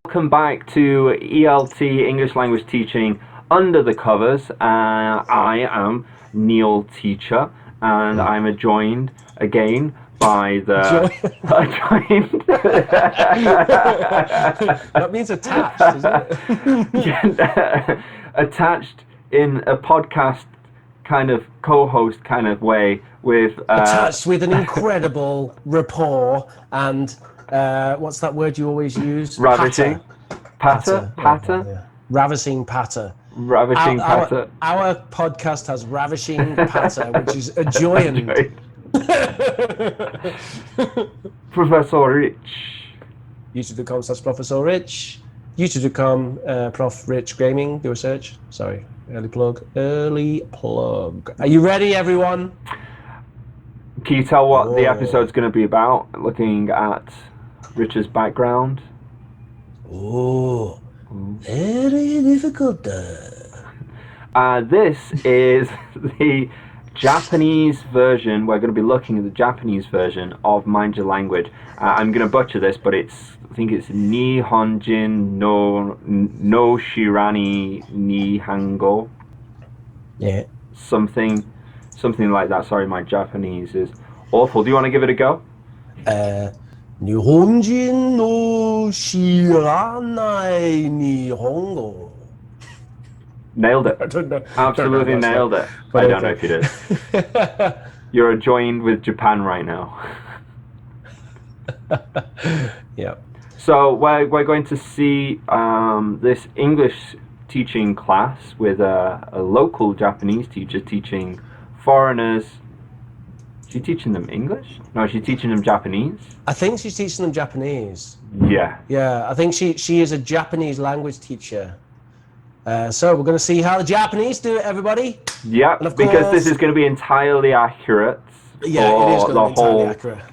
Welcome back to ELT, English Language Teaching Under the Covers. I am Neil Teacher, and I'm joined again by the... That means attached, doesn't it? Attached in a podcast kind of co-host kind of way with... attached with an incredible rapport and... what's that word you always use? Ravishing. Patter? Yeah. Ravishing patter. Ravishing patter. Our podcast has ravishing patter, which is a joy and... Professor Rich. YouTube.com/Professor Rich. YouTube.com Prof Rich Gaming. Do a search. Sorry. Early plug. Are you ready, everyone? Can you tell what the episode's going to be about? Looking at Rich's background. Oh, very difficult. This is the Japanese version. We're going to be looking at the Japanese version of Mind Your Language. I'm going to butcher this, but I think it's Nihonjin no Shira Nihongo. Yeah. Something like that. Sorry, my Japanese is awful. Do you want to give it a go? Nihonjin no Shira Nihongo. Nailed it. I don't know. Absolutely nailed it. I don't know if you did. You're joined with Japan right now. Yeah. So we're going to see this English teaching class with a local Japanese teacher teaching foreigners. Is she teaching them English? No, she's teaching them Japanese. I think she's teaching them Japanese. Yeah. Yeah, I think she is a Japanese language teacher. So we're going to see how the Japanese do it, everybody. Yeah, because this is going to be entirely accurate. Yeah, it is going to be entirely accurate.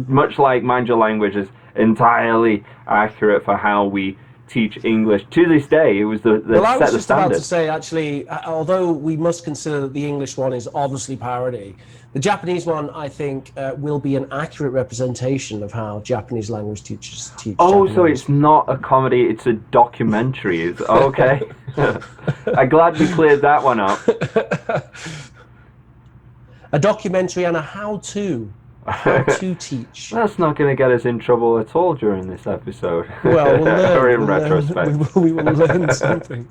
Much like Mind Your Language is entirely accurate for how we teach English to this day. It was the well, I was just about to say, actually, although we must consider that the English one is obviously parody, the Japanese one, I think, will be an accurate representation of how Japanese language teachers teach. Oh, Japanese. so it's not a comedy; it's a documentary. Okay. I'm glad we cleared that one up. A documentary and a how-to teach. That's not going to get us in trouble at all during this episode. Well, we'll learn. Or in retrospect. We will learn something.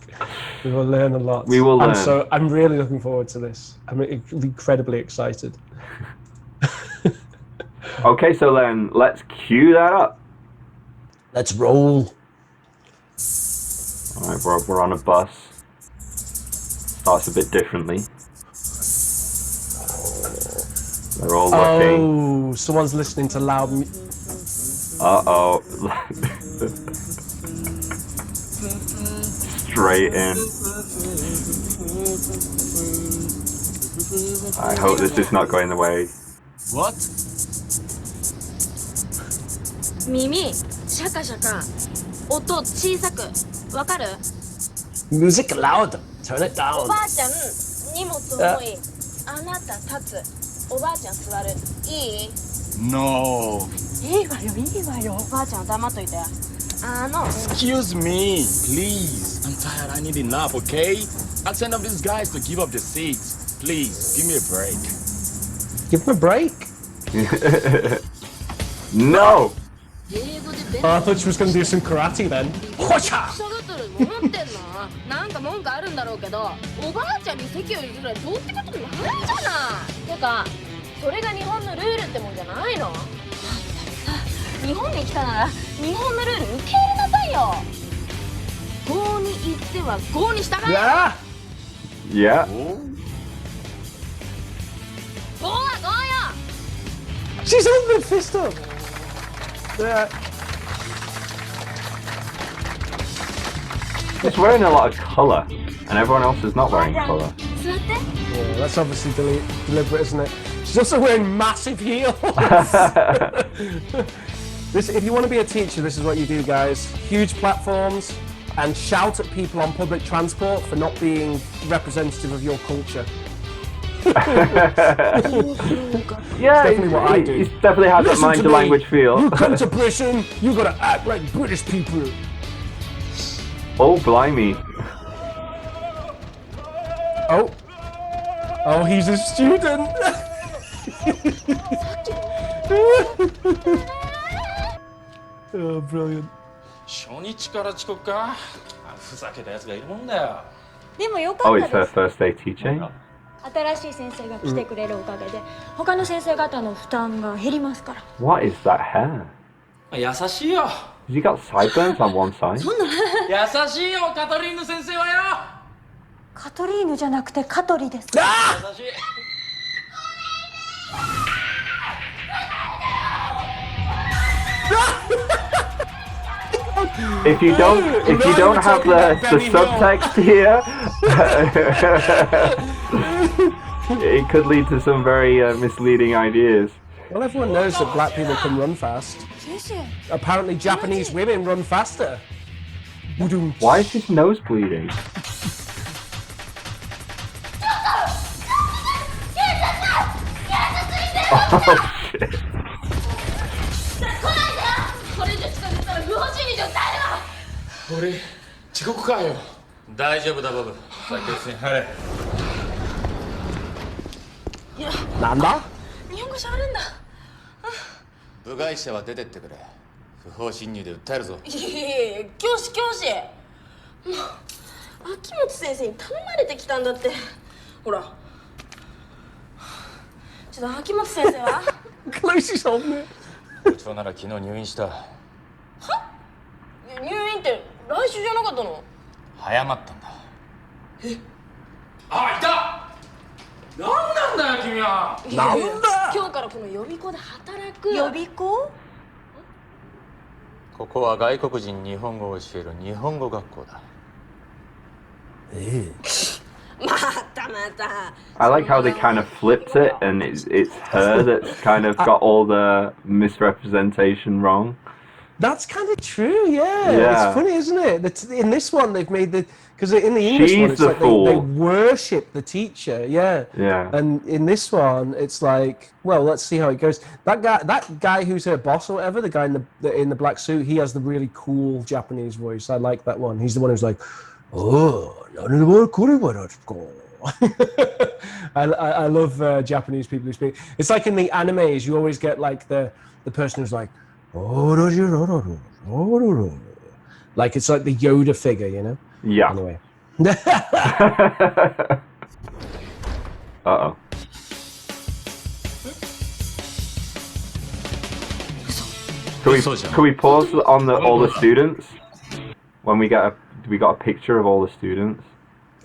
We will learn a lot. We will learn. I'm really looking forward to this. I'm incredibly excited. Okay, so then let's cue that up. Let's roll. All right, we're on a bus. Starts a bit differently. They're all looking. Oh, someone's listening to loud music. Uh-oh. Straight in. I hope this is not going the way. What? 耳シャカシャカ音小さくわかる Music loud. Turn it down. おばあちゃん荷物重いあなた立つおばあちゃん座るいい No. いいわよいいわよおばあちゃん黙っといてExcuse me, please. I'm tired. I need a nap, okay? I'll send up these guys to give up the seats. Please, give me a break. Give him a break. No! Oh, I thought she was going to do some karate then. Hwacha! 思ってんのなんか文句あるんだろうけどおばあちゃんに席を譲るどうってことないじゃないてかそれが日本のルールってもんじゃないのあんたさ日本に来たなら日本のルール受け入れなさいよ郷に行っては郷に従え Yeah. 郷は郷よ She's holding the fist up. Yeah. It's wearing a lot of colour, and everyone else is not wearing colour. 座って Yeah, that's obviously deliberate, isn't it? She's also wearing massive heels. If you want to be a teacher, this is what you do, guys. Huge platforms and shout at people on public transport for not being representative of your culture. Yeah, definitely what I do. He's definitely has that Listen Mind to Your me. Language feel. You come to Britain, you gotta act like British people. Oh, blimey. Oh, he's a student. Oh, brilliant. 初日から遅刻か。ふざけたやつがいるもんだよ。でもよか Oh, った it's で her す。 first day teaching? 新しい先生が来てくれるおかげで、他の先生方の負担が減りますから。What is that hair? 優しいよ。 Has he got sideburns on one side? 優しいよ、カトリーヌ先生はよ。カトリーヌじゃなくてカトリです。優しい。If you don't have the subtext here, it could lead to some very misleading ideas. Well, everyone knows that black people can run fast. 先生、 Apparently, Japanese women run faster. Why is his nose bleeding? Oh shit. これ以上近づいたら不法侵入で訴えるわ。俺、遅刻かよ。大丈夫だ、ボブ。先生、入れ。なんだ？日本語喋るんだ。部外者は出てってくれ。不法侵入で訴えるぞ。いや教師。もう秋元先生に頼まれてきたんだって。ほら。ちょっと秋元先生は Closest holding it. 部長なら昨日入院した。入院って来週じゃなかったの？早まったんだ。あ、いた！なんなんだよ、君は。なんだ！今日からこの予備校で働く。予備校？ここは外国人に日本語を教える日本語学校だ。また。 I like how they kind of flipped it, and it's her that's kind of got all the misrepresentation wrong. That's kind of true, yeah. Yeah. It's funny, isn't it? In this one, they've made because in the English She's one, it's the like fool. they worship the teacher, yeah. Yeah. And in this one, it's like, well, let's see how it goes. That guy who's her boss or whatever, the guy in the black suit, he has the really cool Japanese voice. I like that one. He's the one who's like, oh, I love Japanese people who speak. It's like in the animes, you always get like the person who's like, like it's like the Yoda figure, you know? Yeah. Anyway. Uh-oh. Can we pause on all the students when we got a picture of all the students?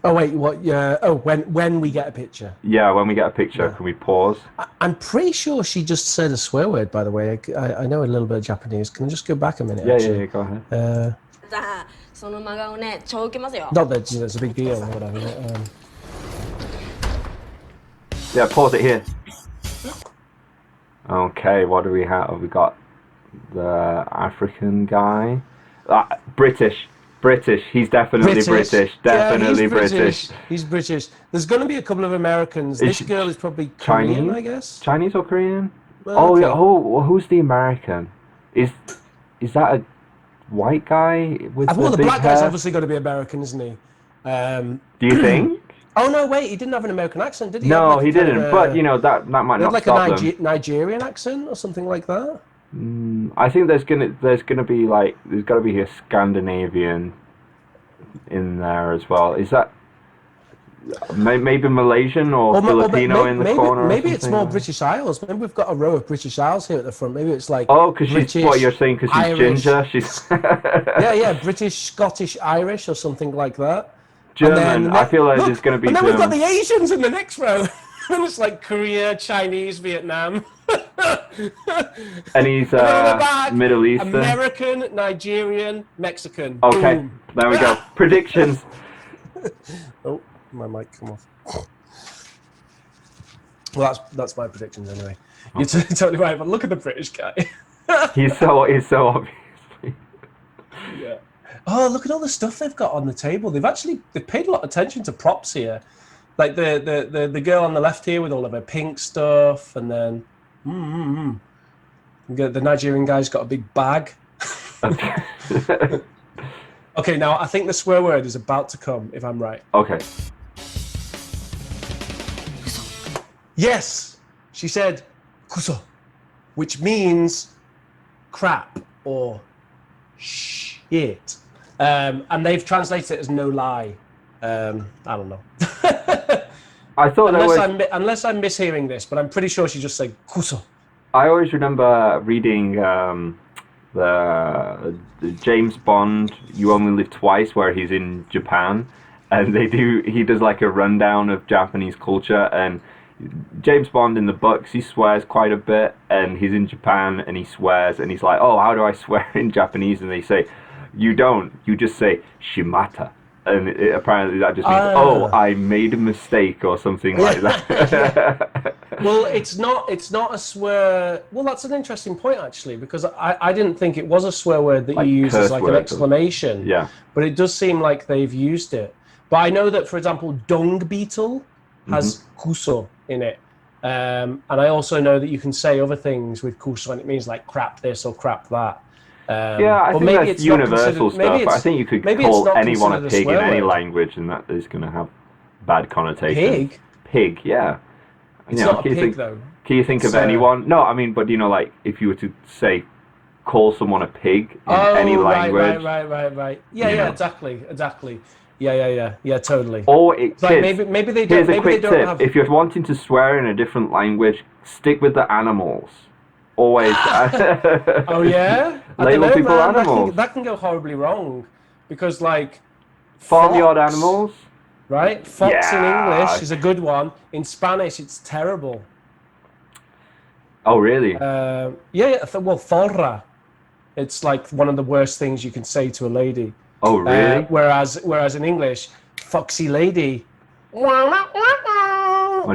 Oh wait, what? Yeah. Oh, when we get a picture. Yeah, when we get a picture, can we pause? I'm pretty sure she just said a swear word. By the way, I know a little bit of Japanese. Can I just go back a minute? Yeah, go ahead. その真顔ね、超ウケますよ。 Not that it's a big deal or whatever. Yeah, pause it here. Okay, what do we have? We got the African guy. British. He's definitely British. Definitely yeah, British. He's British. There's going to be a couple of Americans. This girl is probably Korean, I guess. Chinese or Korean? Well, Oh, okay. yeah. Oh, who's the American? Is that a white guy with Well, the big black hair? guy's obviously got to be American, isn't he? Do you think? Oh no, wait, he didn't have an American accent, did he? No, He he had like didn't. But you know that might he had not like stop a them. Nigerian accent or something like that. I think there's gonna be there's got to be a Scandinavian in there as well. Is that maybe Malaysian or Filipino in the corner? Maybe or it's more something? British Isles. Maybe we've got a row of British Isles here at the front. Maybe it's like Oh, because she's what you're saying? Because she's Irish. ginger. She's yeah, British, Scottish, Irish, or something like that. German. I feel like there's going to be And then we've got German. the Asians in the next row. And it's like Korea, Chinese, Vietnam. And he's And then in the back, Middle Eastern. American, Nigerian, Mexican. Okay, Boom. there we go. Predictions. Oh, my mic come off. Well, that's my predictions anyway. You're totally right, but look at the British guy. He's so obviously. Yeah. Oh, look at all the stuff they've got on the table. They've paid a lot of attention to props here. Like the girl on the left here with all of her pink stuff, and then the Nigerian guy's got a big bag. Okay, now I think the swear word is about to come, if I'm right. Okay. Yes! She said, kuso, which means crap or shit. And they've translated it as no lie. I don't know. I thought unless I'm mishearing this, but I'm pretty sure she just said kuso. I always remember reading the James Bond You Only Live Twice, where he's in Japan, and he does like a rundown of Japanese culture, and James Bond in the books, he swears quite a bit, and he's in Japan and he swears, and he's like, oh, how do I swear in Japanese? And they say, you don't, you just say shimata. And apparently that just means, oh, I made a mistake or something like that. Well, it's not a swear. Well, that's an interesting point, actually, because I didn't think it was a swear word that like you use as like an exclamation. Yeah. But it does seem like they've used it. But I know that, for example, dung beetle has kuso in it. And I also know that you can say other things with kuso, and it means like crap this or crap that. Yeah, I think that's universal stuff. I think you could call anyone a pig in any language, and that is going to have bad connotations. Pig? Pig, yeah. It's not a pig, though. Can you think of anyone? No, I mean, but you know, like, if you were to say, call someone a pig in any language. Right. Yeah, exactly. Yeah, totally. Or kids, like maybe they don't. Here's a quick tip: if you're wanting to swear in a different language, stick with the animals. Always. Oh yeah. Label people animals. That can go horribly wrong, because like farmyard animals. Right? Fox in English is a good one. In Spanish, it's terrible. Oh really? Well, zorra. It's like one of the worst things you can say to a lady. Oh really? Whereas in English, foxy lady. When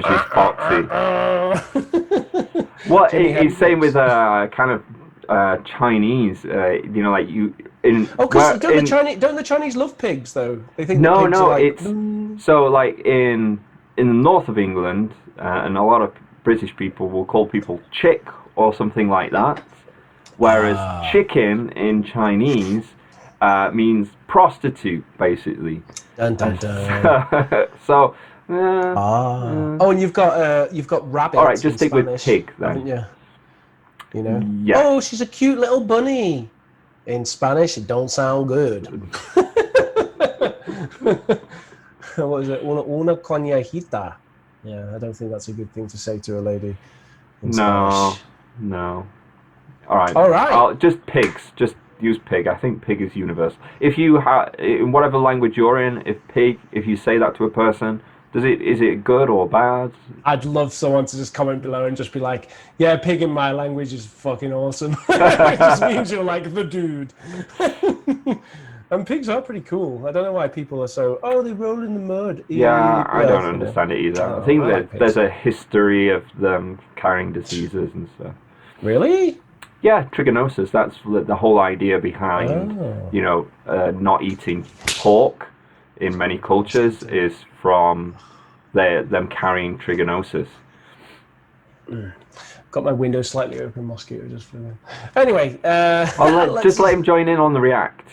she's foxy. Well, it's same with kind of Chinese. You know, like you in. Oh, because don't the Chinese love pigs though? They think no, pigs are like, so like in the north of England, and a lot of British people will call people chick or something like that, whereas chicken in Chinese means prostitute, basically. Dun, dun, dun. So. Oh, and you've got rabbit. All right, just stick Spanish, with pig then. Haven't you? You know. Yeah. Oh, she's a cute little bunny. In Spanish, it don't sound good. What was it? Una conejita. Yeah, I don't think that's a good thing to say to a lady. No. All right. Just pigs. Just use pig. I think pig is universal. If you in whatever language you're in, if you say that to a person, is it good or bad? I'd love someone to just comment below and just be like, yeah, pig in my language is fucking awesome. It just means you're like the dude. And pigs are pretty cool. I don't know why people are so, they roll in the mud. Yeah, I don't understand it either. I think there's a history of them carrying diseases and stuff. Really? Yeah, trichinosis. That's the whole idea behind, not eating pork in many cultures is from them carrying trichinosis. Got my window slightly open, mosquito just flew in. Anyway, just let him join in on the react.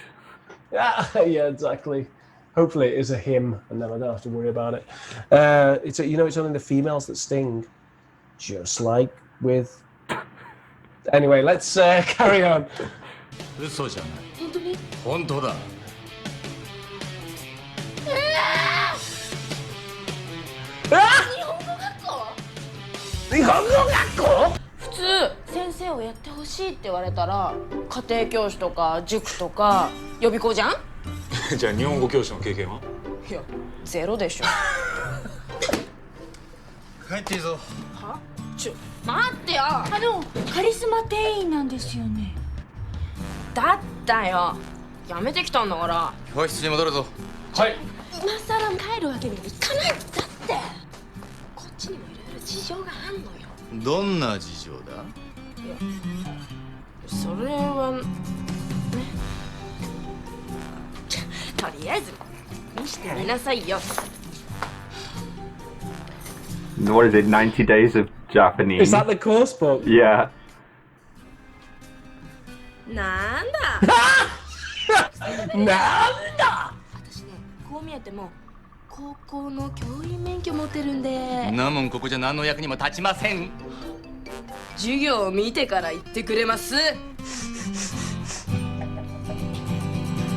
Yeah, exactly. Hopefully it is a him, and then I don't have to worry about it. It's only the females that sting, just like with. Anyway, let's carry on. 嘘じゃない。本当に？本当だ。日本語学校？普通先生をやってほしいって言われたら家庭教師とか塾とか予備校じゃん？じゃあ日本語教師の経験は？いやゼロでしょ。帰っていいぞ。は？待ってよ。カリスマ店員なんですよね。だったよ。やめてきたんだから。教室に戻るぞ。はい。今さら帰るわけにもいかないんだって。こっちにもいろいろ事情があんのよ。どんな事情だ？いや、それはね。とりあえず見してみなさいよ。What is it? 90 days of Japanese. Is that the course book? Yeah. なんだ。なんだ。私ね、こう見えても高校の教員免許持ってるんで。なもんここじゃ何の役にも立ちません。授業を見てから言ってくれます。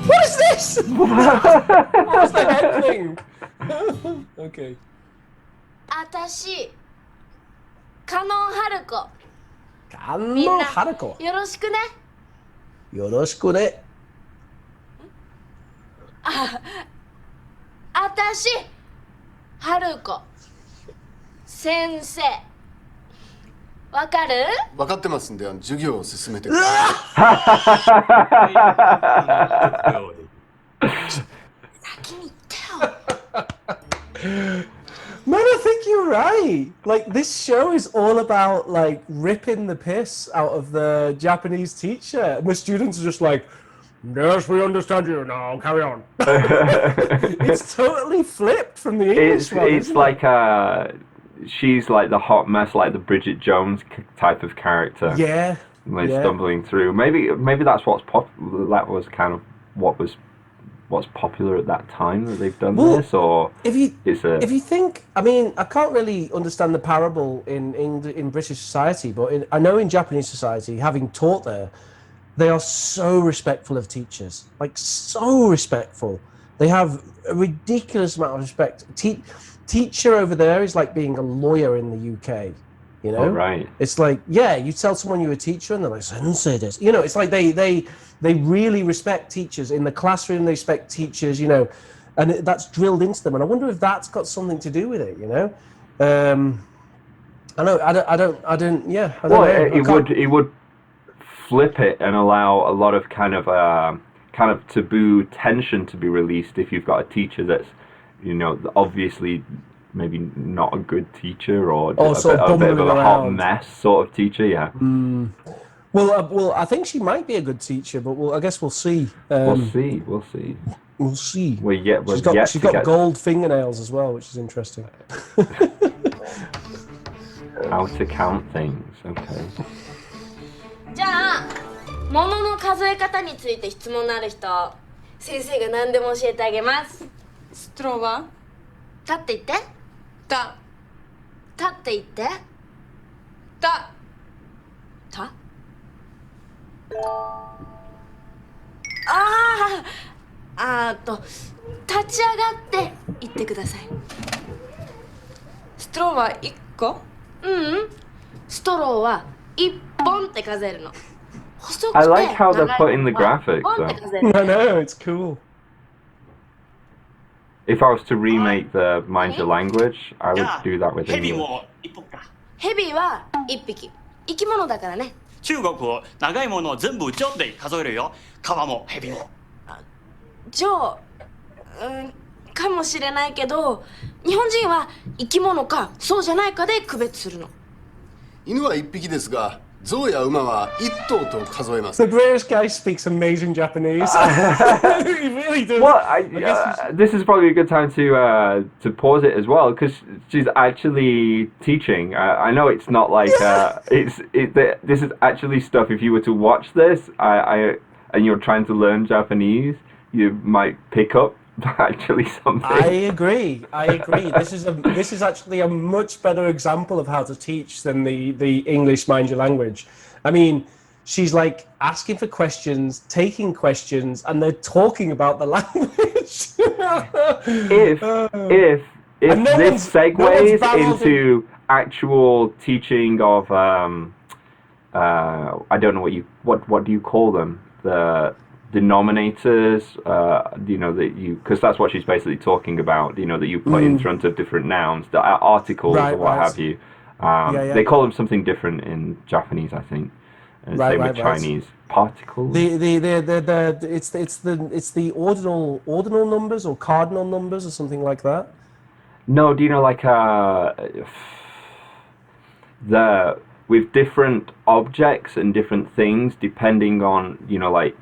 What is this? What was the head thing? Okay. 私、加納春子。菅みんな野春子。よろしくね。よろしくね。私、春子。先生。わかる？分かってますんで、授業を進めてくだ先に言ってよ。Man, I think you're right. Like, this show is all about, like, ripping the piss out of the Japanese teacher. And the students are just like, yes, we understand you now, carry on. It's totally flipped from the English one. It's like she's like the hot mess, like the Bridget Jones type of character. Yeah. Like stumbling through. Maybe that's that was kind of what's popular at that time that they've done this, or if you think, I mean, I can't really understand the parable in British society, but I know in Japanese society, having taught there, they are so respectful of teachers, like so respectful. They have a ridiculous amount of respect. Teacher over there is like being a lawyer in the UK, you know? Oh, right. It's like, yeah, you tell someone you're a teacher and they're like, sensei this. You know, it's like they really respect teachers. In the classroom, they respect teachers, you know, and that's drilled into them. And I wonder if that's got something to do with it, you know? I don't know. It would flip it and allow a lot of kind of taboo tension to be released if you've got a teacher that's, you know, obviously maybe not a good teacher, or a bit of a hot mess sort of teacher, yeah. Well, I think she might be a good teacher, but I guess we'll see. We'll see. We'll see. She's got gold fingernails as well, which is interesting. How to count things, okay. じゃあ、物の数え方について質問のある人、先生が何でも教えてあげます。ストローは立って言って。た立って言って。たた。立ち上がって言ってください。ストローは1個？ストローは1本って数えるの。細くて I like how they're putting the graphics, I know, it's cool. If I was to remake the Mind Your Language, I would do that with ヘビ English. も一本か。ヘビは1匹。生き物だからね。中国を長いものを全部ジョンで数えるよ。川もヘビも。ジョー、かもしれないけど、日本人は生き物かそうじゃないかで区別するの。犬は1匹ですが、象や馬は1頭と数えます。 The British guy speaks amazing Japanese. He really does. Well, this is probably a good time to pause it as well, because she's actually teaching. I know it's not like this is actually stuff. If you were to watch this, and you're trying to learn Japanese, you might pick up actually something. I agree. This is actually a much better example of how to teach than the English Mind Your Language. I mean, she's like asking for questions, taking questions, and they're talking about the language. if this segues into actual teaching of I don't know what do you call them, the denominators, you know, that you, because that's what she's basically talking about, you know, that you put in front of different nouns, the articles or what have you. They call them something different in Japanese, I think. Same with Chinese. Particles. It's the ordinal numbers or cardinal numbers or something like that. No, do you know, like with different objects and different things, depending on, you know, like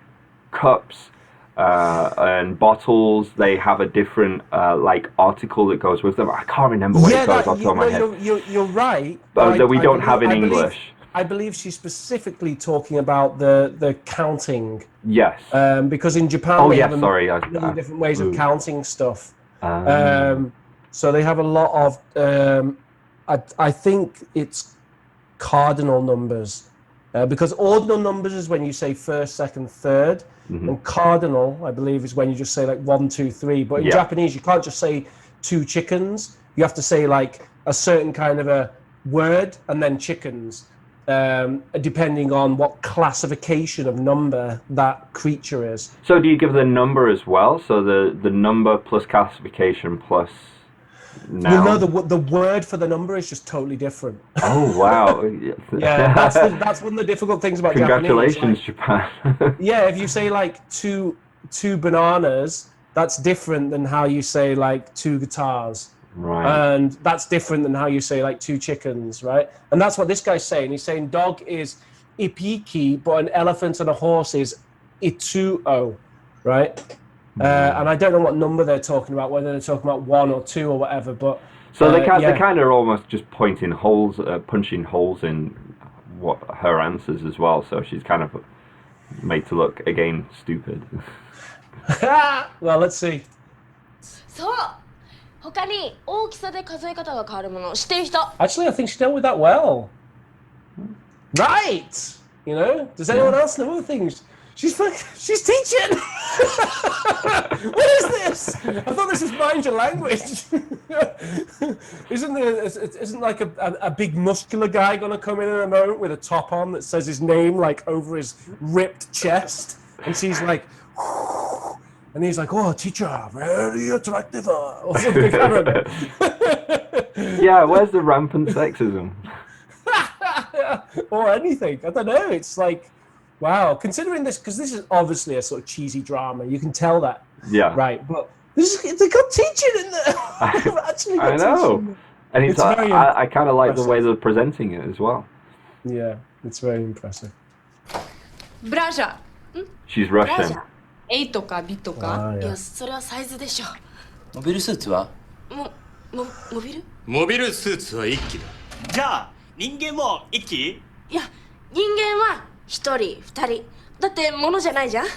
cups and bottles, they have a different like article that goes with them. I can't remember what it goes off the top of my head. You're right. But that we don't have in English. I believe she's specifically talking about the counting. Yes. Because in Japan they have a million different ways of counting stuff. So they have a lot of. I think it's cardinal numbers, because ordinal numbers is when you say first, second, third, and cardinal, I believe, is when you just say like 1, 2, 3. But in Japanese, you can't just say 2 chickens. You have to say like a certain kind of a word and then chickens, depending on what classification of number that creature is. So do you give the number as well? So the number plus classification plus noun? Well, no, the word for the number is just totally different. Oh, wow. Yeah, that's one of the difficult things about Congratulations, Japanese. Like, Japan. yeah, if you say like two bananas, that's different than how you say like 2 guitars. Right. And that's different than how you say like 2 chickens, right? And that's what this guy's saying. He's saying dog is ipiki, but an elephant and a horse is ituo, right? And I don't know what number they're talking about, whether they're talking about 1 or 2 or whatever, but... So they're kind of almost just punching holes in what her answers as well, so she's kind of made to look, again, stupid. Well, let's see. そう他に大きさで数え方が変わるもの知ってる人 Actually, I think she dealt with that well. Right! You know? Does anyone else know other things? She's teaching! What is this? I thought this was Mind Your Language. Isn't like a big muscular guy going to come in a moment with a top on that says his name like over his ripped chest? And she's like... And he's like, oh, teacher, very attractive. Or something. I don't know. Yeah, where's the rampant sexism? Or anything. I don't know. It's like, wow. Considering this, because this is obviously a sort of cheesy drama. You can tell that. Yeah. Right. But they got teaching in there. Actually got I know. teaching. And it's I kind of like the way they're presenting it as well. Yeah, it's very impressive. ブラジャー She's Russian. A とか B とか Ah, い yeah. やそれはサイズでしょモビルスーツはモビルモビルスーツは1機だ。じゃあ人間も一機？いや人間は1人2人だって物じゃないじゃん違う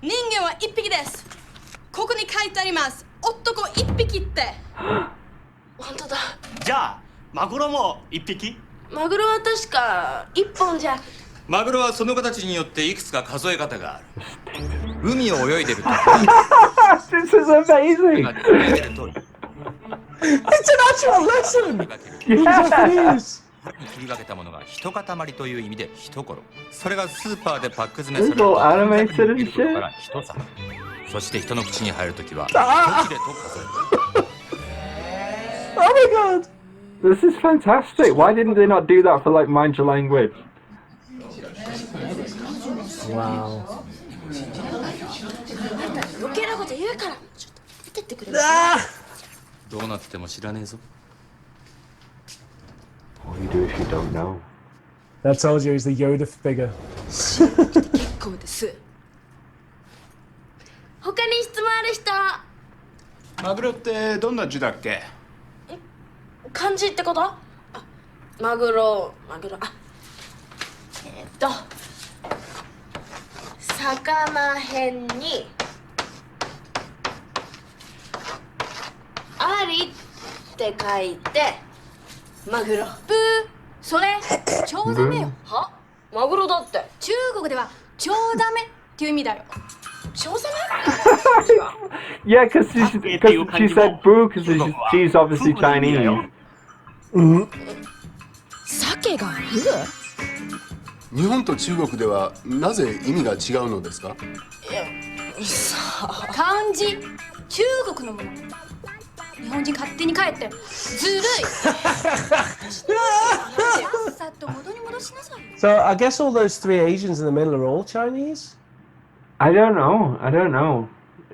人間は1匹ですここに書いてあります男1匹って本当だじゃあマグロも一匹？マグロは確か1本じゃマグロはその形によっていくつか数え方がある。海を泳いでると This is amazing. It's an actual lesson in Japanese. 切り分けたものが一塊という意味で一頃。それがスーパーでパック詰めされる It's all と animated and 切ることから shit. 一皿。そして人の口に入るときは一切れと数える。 Oh my god. This is fantastic. Why didn't they not do that for like Mind Your Language? Wow. 余計なこと言うからちょっと出てってくれる どうなっても知らねえぞ。 What do you do if you don't know? I told you he's the Yoda figure. 結構です他に質問ある人マグロってどんな字だっけ？漢字ってことマグロ魚辺にありって書いてマグロブーそれ超ダメよはマグロだって中国では超ダメっていう意味だよ超ダ Yeah, because she said boo because she's obviously Chinese. 鮭が日本と中国ではなぜ意味が違うのですか？漢字中国のもの日本人勝手に帰ってずるいさっと元に戻しなさい So I guess all those 3 Asians in the middle are all Chinese? I don't know.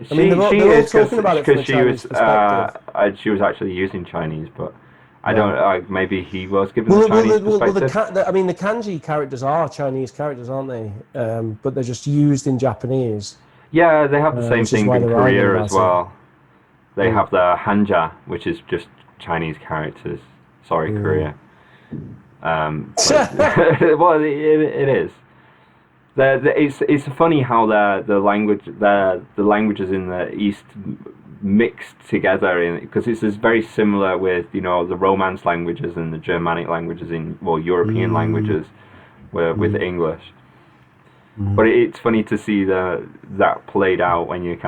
She mean, they're all is talking about it from a because she was actually using Chinese, but I don't. Maybe he was given the Chinese perspective. The kanji characters are Chinese characters, aren't they? But they're just used in Japanese. Yeah, they have the same which is thing why in they're Korea arguing as about well. They have the hanja, which is just Chinese characters. Sorry, Korea. Well, it is. It's funny how the languages in the East mixed together, because this is very similar with the Romance languages and the Germanic languages European languages with English. But it's funny to see that played out when you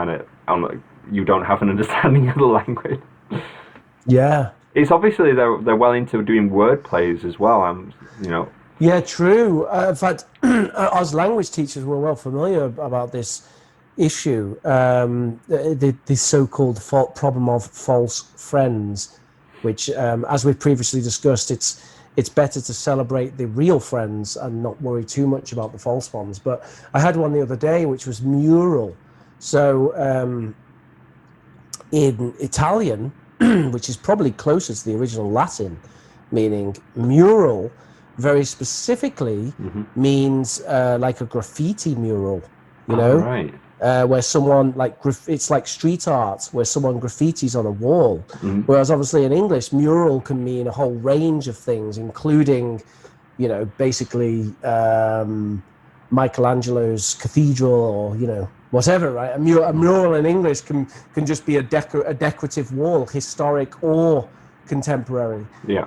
you don't have an understanding of the language. Yeah. It's obviously they're well into doing word plays as well. Yeah, true. In fact, us language teachers were well familiar about this issue, the so-called problem of false friends, which, as we've previously discussed, it's better to celebrate the real friends and not worry too much about the false ones. But I had one the other day, which was mural. So in Italian, which is probably closer to the original Latin meaning, mural very specifically means like a graffiti mural, Right. Where someone it's like street art where someone graffitis on a wall. Whereas obviously in English, mural can mean a whole range of things, including, basically Michelangelo's cathedral or, whatever, right? A mural in English can just be a decorative wall, historic or contemporary. Yeah.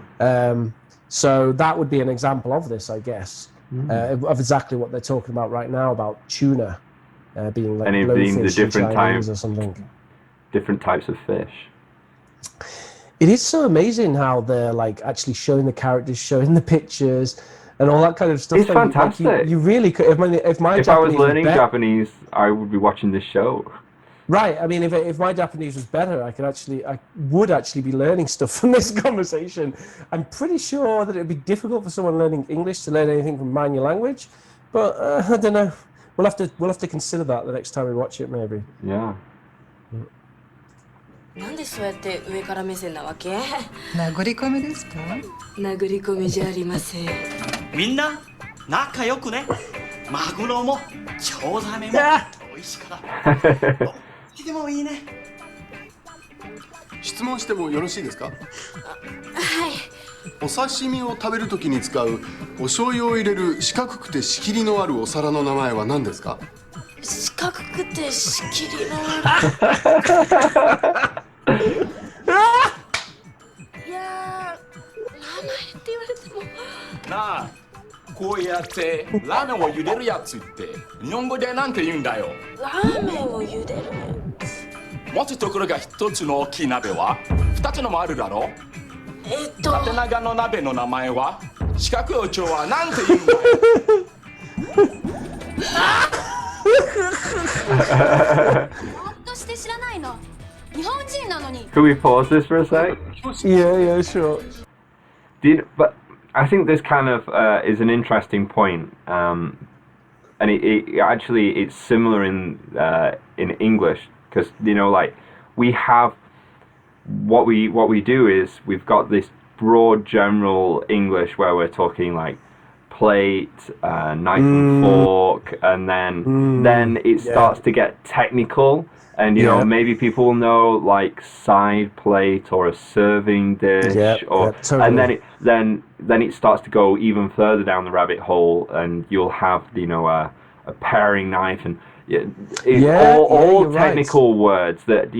So that would be an example of this, I guess, of exactly what they're talking about right now about tuna being like blowfish in Chinese or something. Different types of fish. It is so amazing how they're like actually showing the characters, showing the pictures, and all that kind of stuff. It's fantastic. You really could. If I was learning Japanese, I would be watching this show. Right. I mean, if my Japanese was better, I would actually be learning stuff from this conversation. I'm pretty sure that it would be difficult for someone learning English to learn anything from Mind Your Language, but I don't know. We'll have to consider that the next time we watch it, maybe. Yeah. なんでそうやって上から目線なわけ？殴り込みですか？殴り込みじゃありません。みんな仲良くね。マグロもチョウザメも美味しいから。でもいいね。質問してもよろしいですか？はい。お刺身を食べるときに使うお醤油を入れる四角くて仕切りのあるお皿の名前は何ですか？四角くて仕切りのいや名前って言われてもなあ、こうやってラーメンを茹でるやつって日本語でなんて言うんだよ。ラーメンを茹でる持つところが一つの大きい鍋は二つのもあるだろ。縦長の鍋の名前は四角いお蝶はなんて言うんだよ。ほんとして知らないの。日本人なのに。Could we pause this for a sec? Yeah, sure. But I think this kind of is an interesting point, and it actually it's similar in English, because like we have what we do is we've got this broad general English where we're talking like plate, knife and fork, and then it starts to get technical, and maybe people will know like side plate or a serving dish, totally. And then it starts to go even further down the rabbit hole, and you'll have a paring knife and all technical words that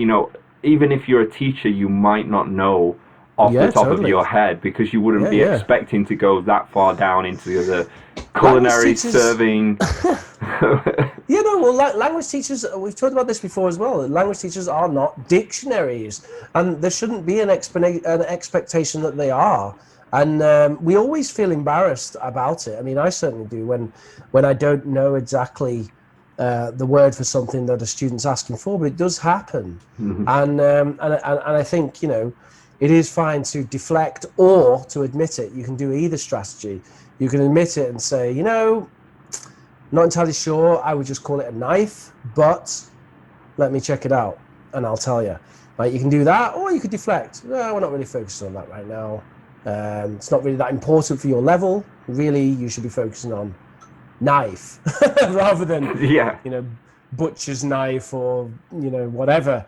even if you're a teacher you might not know off the top of your head, because you wouldn't be expecting to go that far down into the culinary serving. Language teachers, we've talked about this before as well, language teachers are not dictionaries, and there shouldn't be an expectation that they are. And we always feel embarrassed about it. I mean, I certainly do when I don't know exactly the word for something that a student's asking for, but it does happen. And I think, it is fine to deflect or to admit it. You can do either strategy. You can admit it and say, not entirely sure, I would just call it a knife, but let me check it out and I'll tell you. Right, you can do that, or you could deflect. No, we're not really focusing on that right now. It's not really that important for your level. Really, you should be focusing on knife rather than butcher's knife or whatever,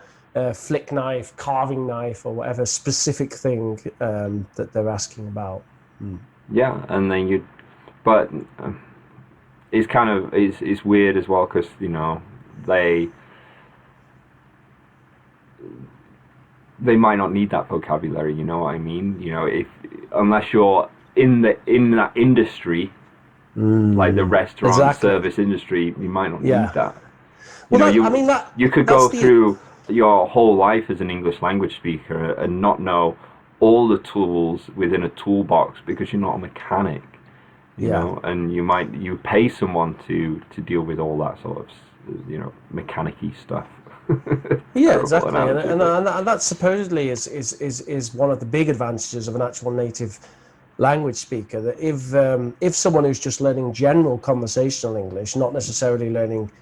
flick knife, carving knife, or whatever specific thing that they're asking about. Yeah, and then but it's kind of it's weird as well because they might not need that vocabulary. You know what I mean? If unless you're in that industry, like the restaurant service industry, you might not need that. You could go through your whole life as an English language speaker and not know all the tools within a toolbox because you're not a mechanic. You know, and you pay someone to deal with all that sort of mechanic-y stuff. Yeah, exactly, and that supposedly is one of the big advantages of an actual native language speaker. That if someone who's just learning general conversational English, not necessarily learning,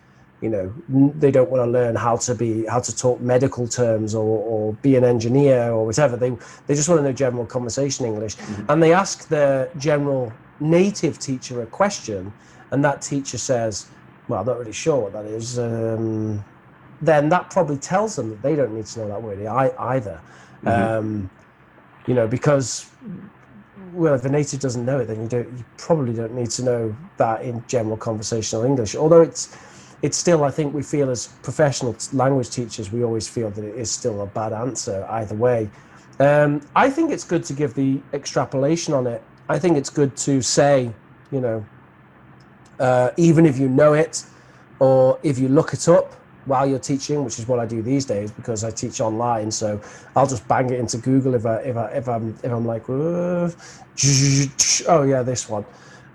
they don't want to learn how to talk medical terms or be an engineer or whatever. They just want to know general conversation English, and they ask their general native teacher a question, and that teacher says, "Well, I'm not really sure what that is." Then that probably tells them that they don't need to know that word either. Because, well, if a native doesn't know it, then you probably don't need to know that in general conversational English. Although it's still, I think we feel as professional language teachers, we always feel that it is still a bad answer either way. I think it's good to give the extrapolation on it. I think it's good to say, even if you know it, or if you look it up while you're teaching, which is what I do these days because I teach online. So I'll just bang it into Google if I'm like, oh yeah, this one.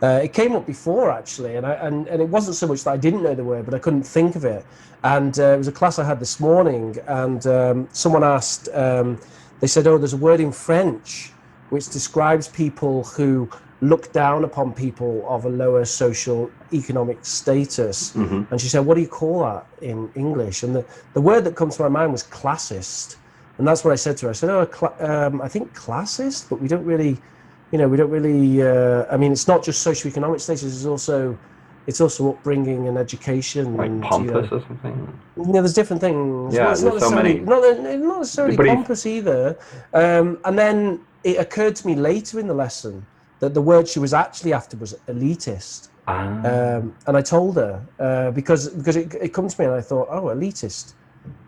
It came up before actually, and it wasn't so much that I didn't know the word, but I couldn't think of it. And it was a class I had this morning, and someone asked, they said, "Oh, there's a word in French which describes people who look down upon people of a lower social economic status." And she said, "What do you call that in English?" And the word that comes to my mind was classist. And that's what I said to her. I said, I think classist, but we don't really, I mean, it's not just socioeconomic status, it's also upbringing and education. Like and, pompous or something? There's different things. Yeah, there's so many. Not necessarily pompous either. And then it occurred to me later in the lesson that the word she was actually after was elitist. And I told her, because it comes to me and I thought, oh, elitist.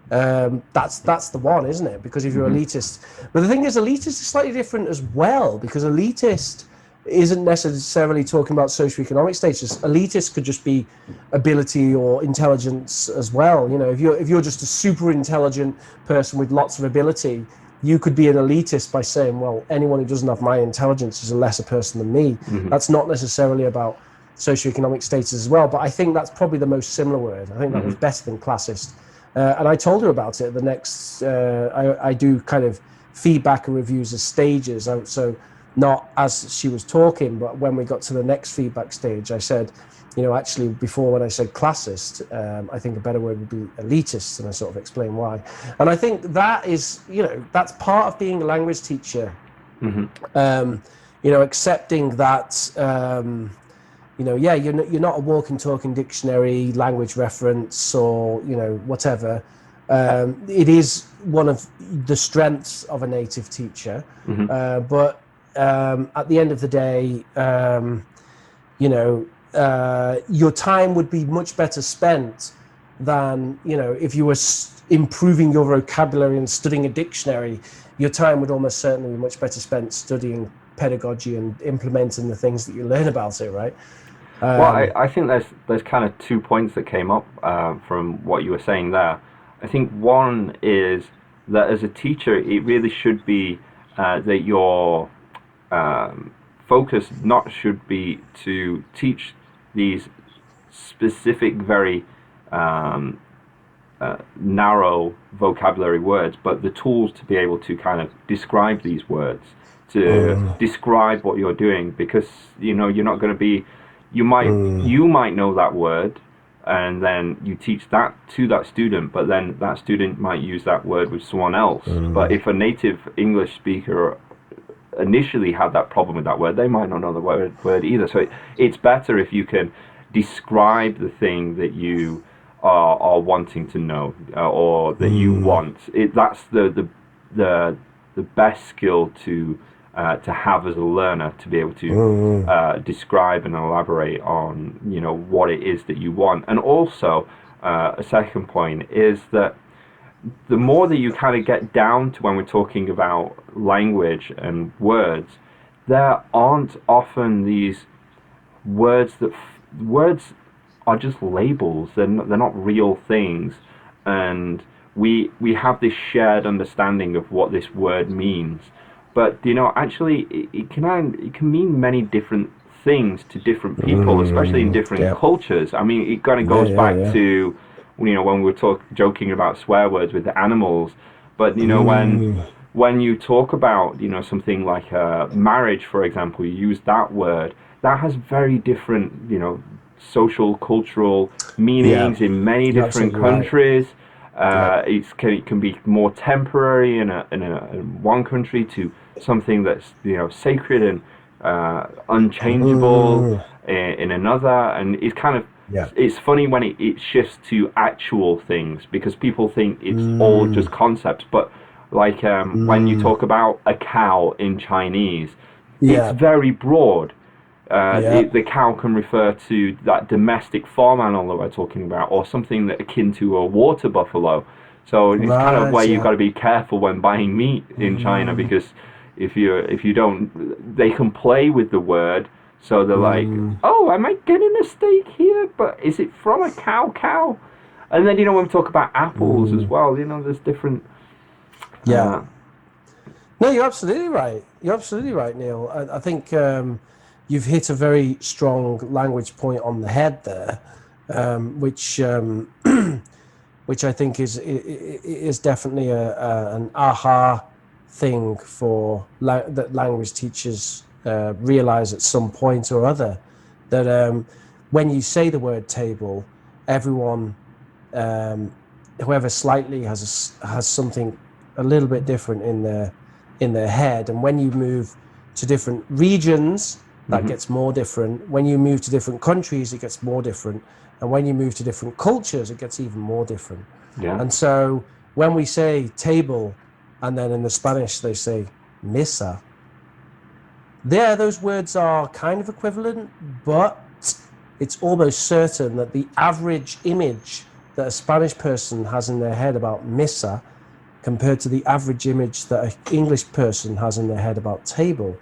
That's the one, isn't it? Because if you're elitist, but the thing is, elitist is slightly different as well, because elitist isn't necessarily talking about socioeconomic status. Elitist could just be ability or intelligence as well. If you're just a super intelligent person with lots of ability, you could be an elitist by saying, well, anyone who doesn't have my intelligence is a lesser person than me. That's not necessarily about socioeconomic status as well, but I think that's probably the most similar word. I think that was better than classist. And I told her about it at the next, I do kind of feedback and reviews as stages. So not as she was talking, but when we got to the next feedback stage, I said, actually before when I said classist, I think a better word would be elitist, and I sort of explained why. And I think that is, that's part of being a language teacher, accepting that, you're not a walking, talking dictionary, language reference, or, whatever. It is one of the strengths of a native teacher, but at the end of the day, your time would be much better spent than, if you were improving your vocabulary and studying a dictionary. Your time would almost certainly be much better spent studying pedagogy and implementing the things that you learn about it, right? Well, I think there's kind of 2 points that came up from what you were saying there. I think one is that as a teacher, it really should be that your focus should be to teach these specific, very narrow vocabulary words, but the tools to be able to kind of describe these words, to describe what you're doing, because you're not going to be, you might know that word, and then you teach that to that student, but then that student might use that word with someone else. But if a native English speaker initially had that problem with that word, they might not know the word either. So it's better if you can describe the thing that you are wanting to know, or that you want. That's the best skill to to have as a learner, to be able to describe and elaborate on, you know, what it is that you want. And also, a second point is that the more that you kind of get down to when we're talking about language and words, there aren't often these words that words are just labels. They're not real things, and we have this shared understanding of what this word means. But you know, actually, it can mean many different things to different people, especially in different cultures. I mean, it kind of goes back to, you know, when we were joking about swear words with the animals. But you know, when you talk about, you know, something like marriage, for example, you use that word. That has very different, you know, social, cultural meanings in many different countries. It can be more temporary in one country to something that's, you know, sacred and unchangeable in another. And it's kind of it's funny when it shifts to actual things, because people think it's all just concepts. But like when you talk about a cow in Chinese, it's very broad. The cow can refer to that domestic farm animal that we're talking about, or something that akin to a water buffalo. So it's kind of where you've got to be careful when buying meat in China, because if you don't, they can play with the word. So they're like, oh, am I getting a steak here? But is it from a cow? And then, you know, when we talk about apples as well, you know, there's different. No, you're absolutely right. You're absolutely right, Neil. I think you've hit a very strong language point on the head there, which I think is definitely an aha thing for that language teachers realize at some point or other, that when you say the word table, everyone, whoever slightly has something a little bit different in their head, and when you move to different regions, that gets more different. When you move to different countries, it gets more different, and when you move to different cultures, it gets even more different. And so when we say table, and then in the Spanish they say mesa, those words are kind of equivalent, but it's almost certain that the average image that a Spanish person has in their head about mesa compared to the average image that an English person has in their head about table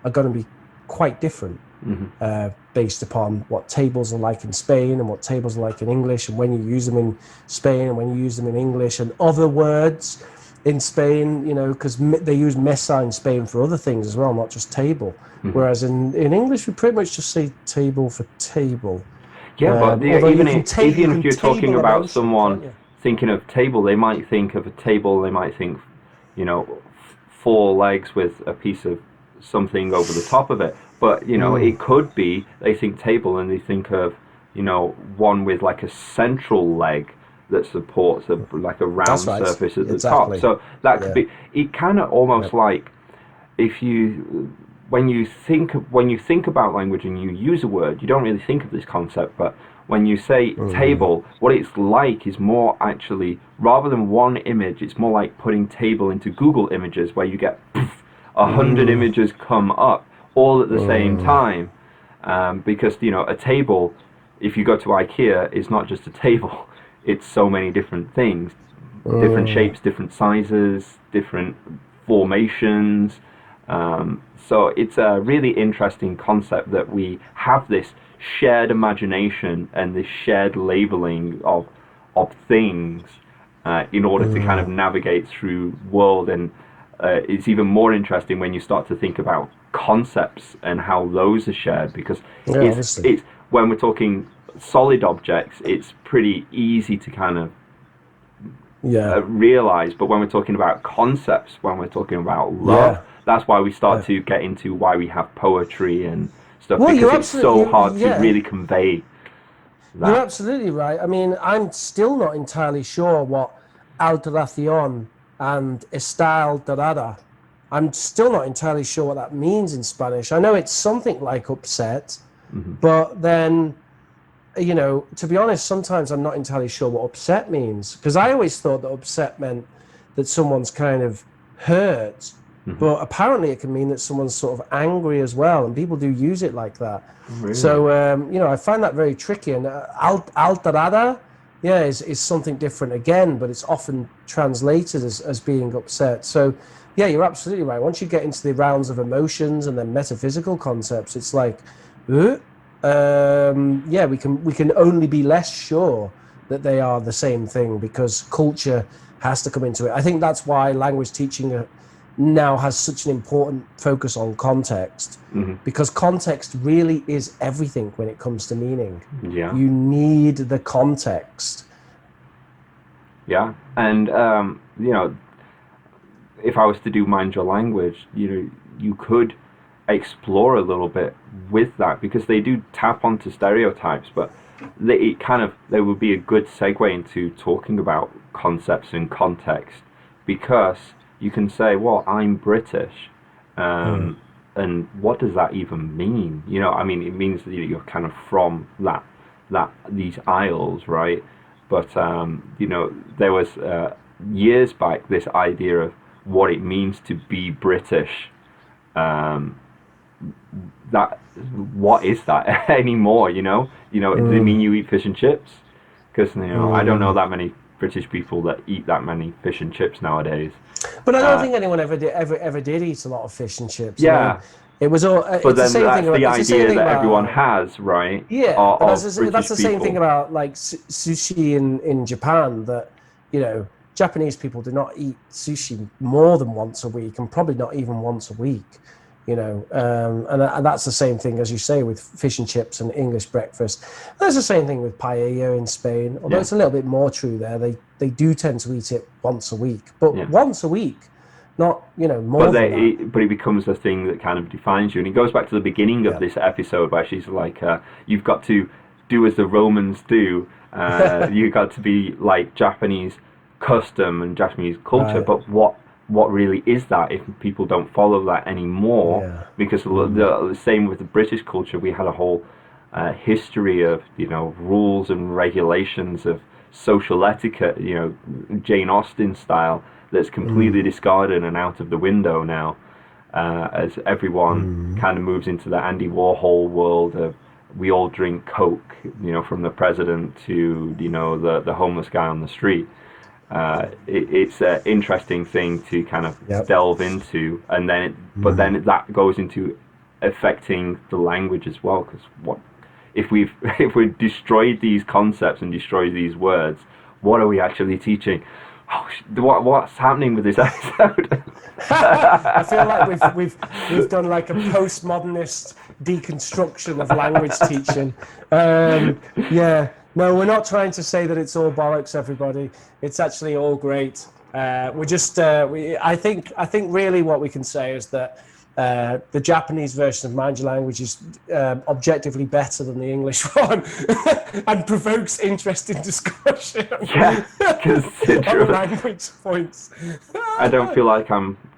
are going to be quite different, based upon what tables are like in Spain and what tables are like in English, and when you use them in Spain and when you use them in English, and other words in Spain, you know, because they use mesa in Spain for other things as well, not just table. Whereas in English, we pretty much just say table for table. But even if you're talking about someone thinking of table, they might think of a table, they might think, you know, 4 legs with a piece of something over the top of it. But, you know, it could be they think table and they think of, you know, one with like a central leg that supports like a round surface at the top. So that could be, it kind of almost like, if you, when you think about language and you use a word, you don't really think of this concept, but when you say table, what it's like is more actually, rather than one image, it's more like putting table into Google Images, where you get 100 images come up all at the same time, because, you know, a table, if you go to IKEA, is not just a table. It's so many different things, different shapes, different sizes, different formations. So it's a really interesting concept that we have this shared imagination and this shared labeling of things in order to kind of navigate through world. And it's even more interesting when you start to think about concepts and how those are shared, because it's when we're talking solid objects, it's pretty easy to kind of realize, but when we're talking about concepts, when we're talking about love, that's why we start to get into why we have poetry and stuff, because it's so hard to really convey that. You're absolutely right. I mean, I'm still not entirely sure what alteración and estar dorada, I'm still not entirely sure what that means in Spanish. I know it's something like upset, but then, you know, to be honest, sometimes I'm not entirely sure what upset means, because I always thought that upset meant that someone's kind of hurt but apparently it can mean that someone's sort of angry as well, and people do use it like that. Really? So I find that very tricky. And alterada, is something different again, but it's often translated as being upset. So yeah, you're absolutely right. Once you get into the realms of emotions and then metaphysical concepts, it's like, we can only be less sure that they are the same thing, because culture has to come into it. I think that's why language teaching now has such an important focus on context, because context really is everything when it comes to meaning. Yeah. You need the context. Yeah, and if I was to do Mind Your Language, you could explore a little bit with that, because they do tap onto stereotypes, but there would be a good segue into talking about concepts and context, because you can say, well, I'm British, and what does that even mean? It means that you're kind of from these isles, right? But there was years back this idea of what it means to be British. What is that anymore? Does it mean you eat fish and chips? Because I don't know that many British people that eat that many fish and chips nowadays. But I don't think anyone ever did eat a lot of fish and chips. Yeah. It was all. But then that's the idea that everyone has, right? Yeah, but that's the same thing about like sushi in Japan. That Japanese people do not eat sushi more than once a week, and probably not even once a week. And that's the same thing, as you say, with fish and chips and English breakfast. There's the same thing with paella in Spain, although it's a little bit more true there. They do tend to eat it once a week, but once a week, not more than that. But it becomes a thing that kind of defines you. And it goes back to the beginning of this episode, where she's like, you've got to do as the Romans do. You've got to be like Japanese custom and Japanese culture, but what really is that if people don't follow that anymore? Because the same with the British culture, we had a whole history of rules and regulations of social etiquette, Jane Austen style, that's completely discarded and out of the window now, as everyone kind of moves into the Andy Warhol world of we all drink Coke, from the president to the homeless guy on the street. It's an interesting thing to kind of delve into, and then but then that goes into affecting the language as well, because if we've destroyed these concepts and destroyed these words, what are we actually teaching? What's happening with this episode? I feel like we've done like a postmodernist deconstruction of language teaching. No, we're not trying to say that it's all bollocks, everybody. It's actually all great. We're just, I think really what we can say is that the Japanese version of Mind Your Language is objectively better than the English one, and provokes interesting discussion. Yeah, on language points. I don't feel like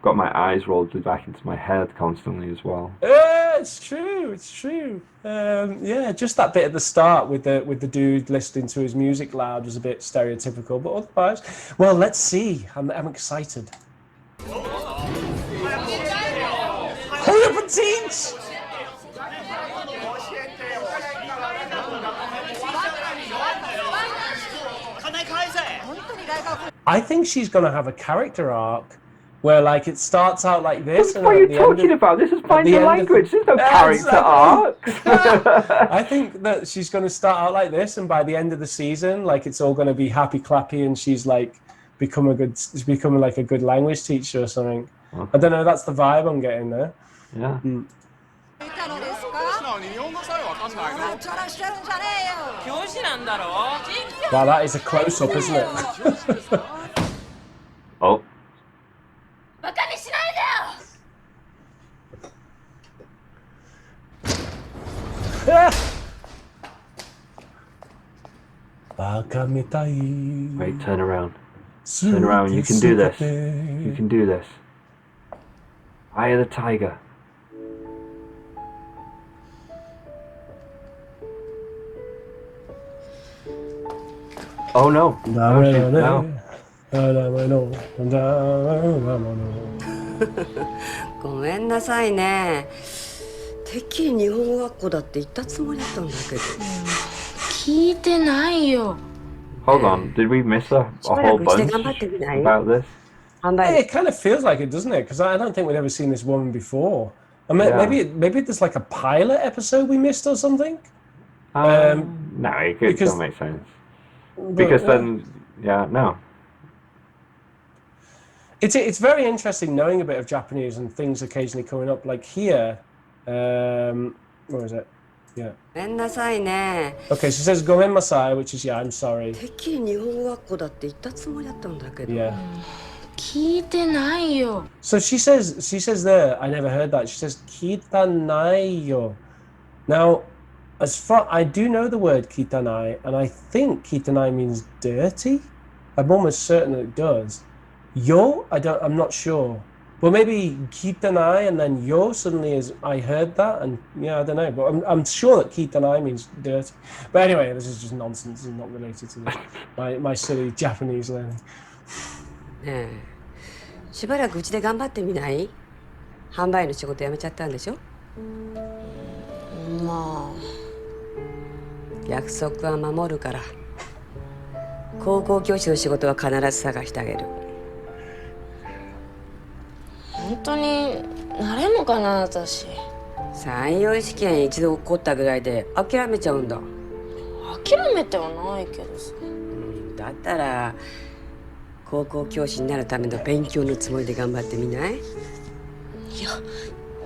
got my eyes rolled back into my head constantly as well. It's true. Just that bit at the start with the dude listening to his music loud was a bit stereotypical, but otherwise, well, let's see. I'm excited. Hurry up and teach! I think she's going to have a character arc where, like, it starts out like this. What are you talking about? This is Mind Your Language. There's no character arcs. I think that she's going to start out like this, and by the end of the season, like, it's all going to be happy clappy, and she's like becoming like a good language teacher or something. Okay. I don't know. That's the vibe I'm getting there. Yeah. Wow, that is a close-up, isn't it? Oh. Wait, turn around. Turn around. You can do this. You can do this. Eye of the tiger. Oh no. No. ごめんなさいね。てっきり日本語学校だって言ったつもりだったんだけど。聞いてないよ。Hold on, did we miss a whole bunch about this? Hey, it kind of feels like it, doesn't it? Because I don't think we'd ever seen this woman before. I mean, maybe there's like a pilot episode we missed or something. No, it don't make sense. Because then, no. It's very interesting knowing a bit of Japanese and things occasionally coming up. Like here, where is it? Yeah. Okay, she says "gomen masai," which is I'm sorry. Yeah. 聞いてないよ。 So she says there, I never heard that. She says "kitanai yo." Now, as far I do know the word "kitanai," and I think "kitanai" means dirty. I'm almost certain that it does. Yo, I'm not sure. Well, maybe "kitanai" and then "yo" suddenly is. I heard that, and I don't know. But I'm sure that "kitanai" means dirty. But anyway, this is just nonsense and not related to my silly Japanese learning. ねえ、しばらくうちで頑張ってみない？販売の仕事辞めちゃったんでしょ？まあ。約束は守るから。高校教師の仕事は必ず探してあげる。本当になれんのかな私。採用試験一度起こったぐらいで諦めちゃうんだ。諦めてはないけどさ。だったら高校教師になるための勉強のつもりで頑張ってみない？いや、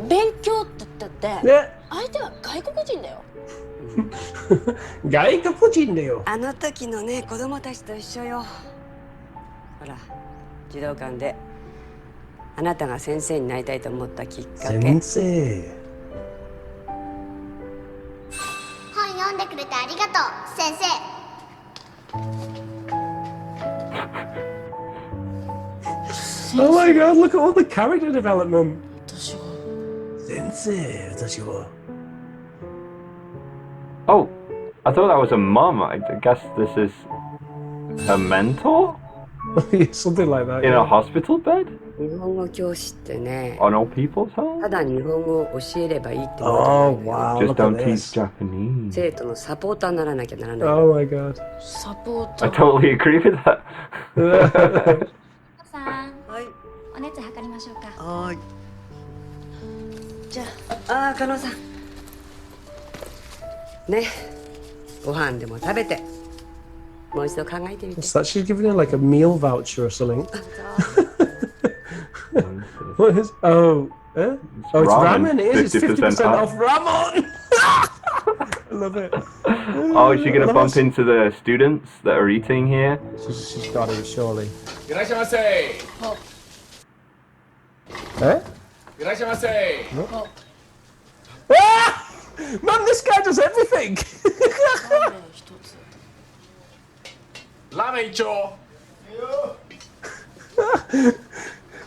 勉強って言ったって、相手は外国人だよ。外国人だよ。あの時のね、子供たちと一緒よ。ほら、児童館であなたが先生になりたいと思ったきっかけ。先生。本読んでくれてありがとう、先生。Oh my god, look at all the character development. 先生、私は。Oh, I thought that was a mum. I guess this is a mentor? Something like that. In a hospital bed? 日本語教師ってね、 On old people's home? ただ日本語を教えればいいってことじゃないのよ。 Just don't teach Japanese. 生徒のサポーターにならなきゃならない。Oh my god. サポータ I ー。 totally agree with that. さん、お熱測りましょうか。はい。じゃあ、加納さん。ね、ご飯でも食べて、もう一度考えてみて。What's that? She's giving her like a meal voucher or something. What is? Oh, oh, it's ramen. It is. It's 50% off ramen. I love it. Oh, is she going to bump into the students that are eating here? She's got it, surely. いらっしゃいませ。いらっしゃいませ。 Man, this guy does everything. ラーメン一丁。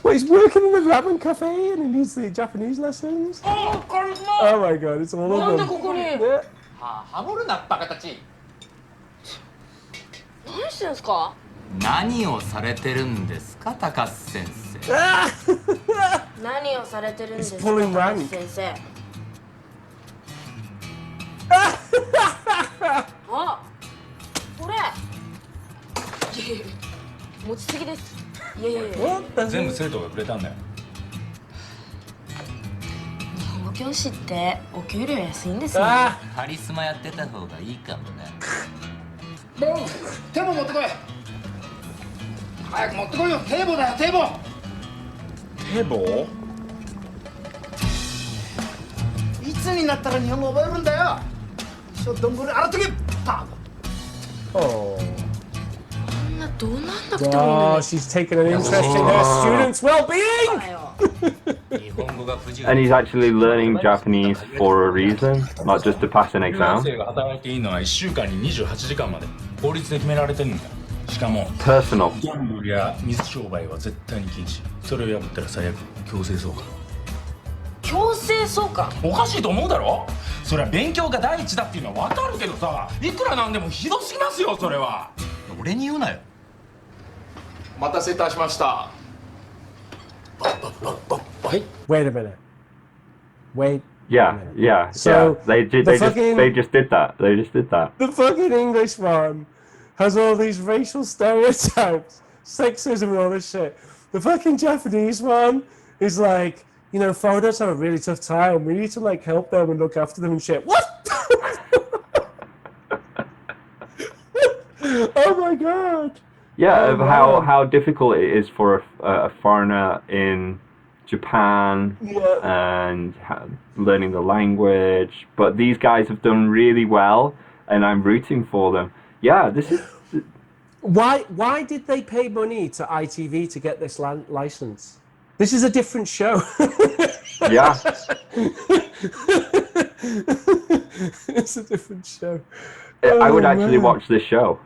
Well, he's working in the ramen cafe and he needs the Japanese lessons. Oh my god, it's all of them. なんでここに。ハモるなバカたち。何してんすか。何をされてるんですか、高須先生。何をされてるんですか、 pulling rank. 先生。あ、これ。持ちすぎです。いやいやいや。全部生徒がくれたんだよ。日本語教師ってお給料安いんですね。カリスマやってた方がいいかもね。手棒持ってこい。早く持ってこいよ。手棒だよ、手棒。手棒？いつになったら日本語覚えるんだよ。一生どんぶり洗っとけ。パー。Oh. どうなんなくてもいいのに。 Oh, she's taken an interest in her students' well-being. And he's actually learning Japanese for a reason, not just to pass an 留学 exam. 生が働いていいのは1週間に28時間まで法律で決められてるんだ。しかも Personal. ギャンブルや水商売は絶対に禁止。それを破ったら最悪強制送還。強制送還？おかしいと思うだろ。それは勉強が第一だっていうのは分かるけどさ、いくらなんでもひどすぎますよそれは。俺に言うなよ。お待たせいたしました。Wait a minute. Wait. Yeah, yeah, So, yeah. They just did that. They just did that. The fucking English one has all these racial stereotypes, sexism and all this shit. The fucking Japanese one is like, you know, foreigners have a really tough time. We need to like help them and look after them and shit. What? Oh my god. Yeah, Oh, of man. how difficult it is for a foreigner in Japan and learning the language. But these guys have done really well, and I'm rooting for them. Yeah, this is. Why did they pay money to ITV to get this license? This is a different show. Yeah. It's a different show. I would Oh, actually man. watch this show.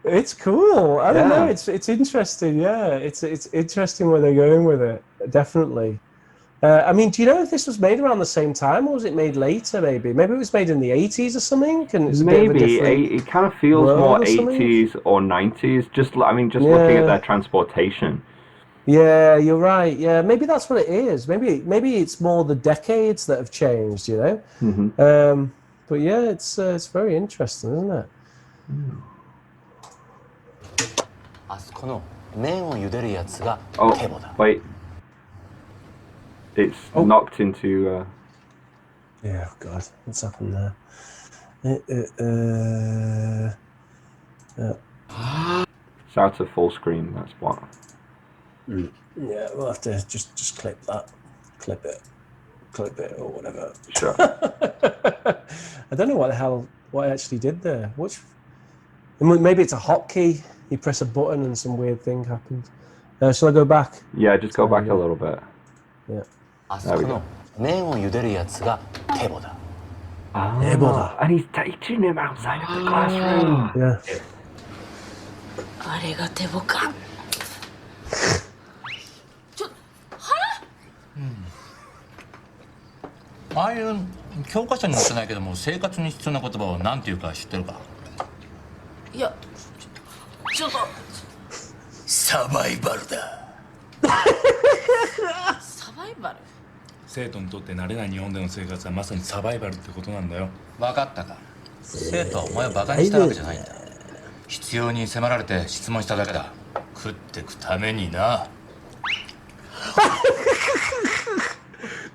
It's cool. I don't know. Yeah. It's interesting. Yeah, it's interesting where they're going with it. Definitely. I mean, do you know if this was made around the same time or was it made later? Maybe it was made in the 80s or something. And it's a bit of a Maybe different it kind of feels world more or something? 80s or 90s. Just looking at Yeah. their transportation. Yeah, you're right. Yeah, maybe that's what it is. Maybe it's more the decades that have changed. You know. Mm-hmm. But yeah, it's very interesting, isn't it? あそこの麺を茹でるやつが Oh, ケボだ。 wait. It's knocked into. Yeah, oh God, what's happened there? It's out of full screen. That's what. Yeah, we'll have to just clip that, clip it or whatever. Sure. I don't know what I actually did there. Maybe it's a hotkey. You press a button and some weird thing happens. Shall I go back? Yeah, just go back a little bit. Yeah. あそこの麺を茹でるやつがケボだ。 Ah, Ebola. and he's teaching him outside of the classroom. Yeah. あれが手ボか。ああいう教科書に載ってないけども生活に必要な言葉を何ていうか知ってるか。いや、ちょっと。サバイバルだ。サバイバル。生徒にとって慣れない日本での生活はまさにサバイバルってことなんだよ。分かったか。生徒はお前をバカにしたわけじゃないんだ。必要に迫られて質問しただけだ。食ってくためにな。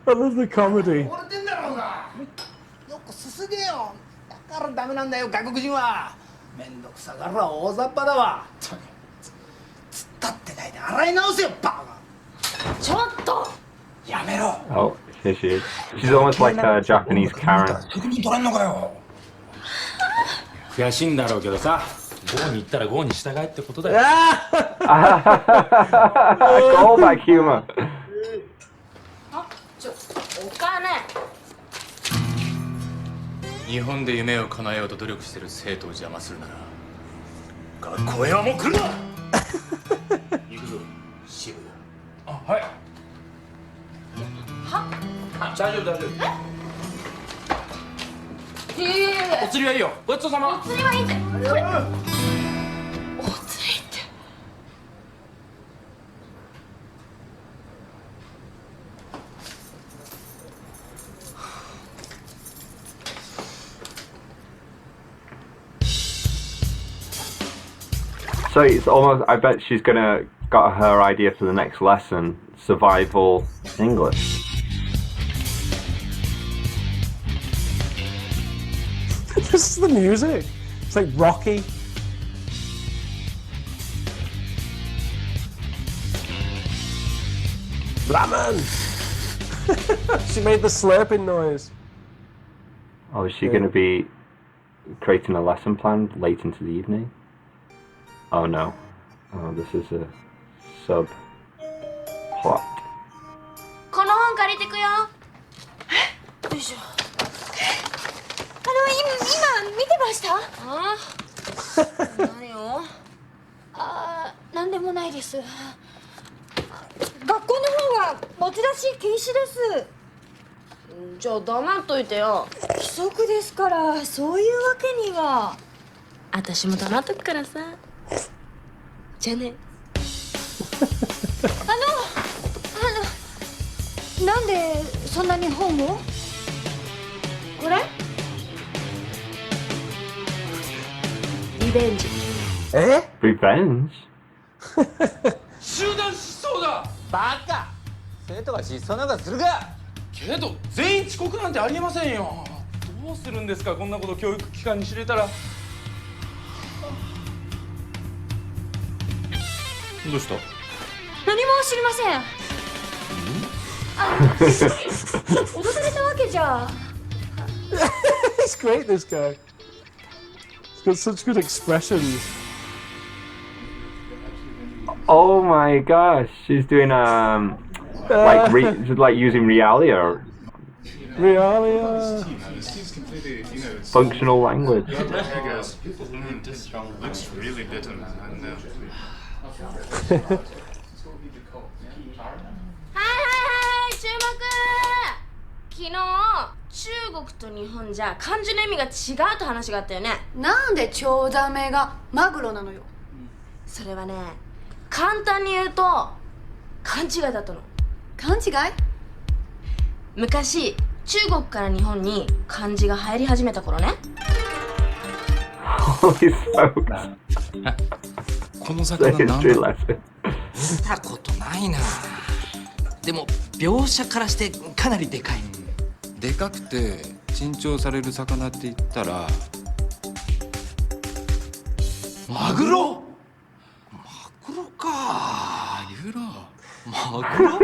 I love the comedy. 溺れてんだろうが。よくすすげよ。だからダメなんだよ外国人は。めんどくさがら大雑把だわ。つったってないで洗い直せよバカ。ちょっと。やめろ。 Oh, here she is. She's almost like a Japanese Karen. 責任取れんのかよ。悔しいんだろうけどさ、ゴーに行ったらゴーに従えってことだよ。Callback humor. お金。日本で夢を叶えようと努力してる生徒を邪魔するなら学校へはもう来るな。行くぞ渋谷。あ、はい。大丈夫大丈夫。お釣りはいいよ。ごちそうさま。お釣りはいいってこれ。お釣りって。So it's almost. I bet she's gonna got her idea for the next lesson: survival English. This is the music. It's like Rocky. Ramen. She made the slurping noise. Oh, is she going to be creating a lesson plan late into the evening? Oh no. Oh, this is a sub plot. この本借りてくよ。よいしょ。今見てました？何を？なんでもないです。学校の方が持ち出し禁止です。じゃあ黙っといてよ。規則ですから、そういうわけには。私も黙っとくからさ。じゃあね。でそんなに本を？これリベンジ。Revenge? 集団失踪だ。バカ、生徒が失踪なんかするか。けど全員遅刻なんてありえませんよ。どうするんですか、こんなこと教育機関に知れたら。どうした？何も知りません。脅されたわけじゃ。He's great, this guy. He's got such good expressions. Oh my gosh, she's doing like using realia. Realia. Functional language. Looks really bitter, man. はい注目。昨日中国と日本じゃ漢字の意味が違うと話があったよね。なんでチョウザメがマグロなのよ。それはね、簡単に言うと勘違いだったの。勘違い？昔中国から日本に漢字が入り始めた頃ね。この魚なんだ？見たことないな。でも描写からしてかなりでかい。でかくて珍重される魚って言ったらマグロ？マグロか。マグロ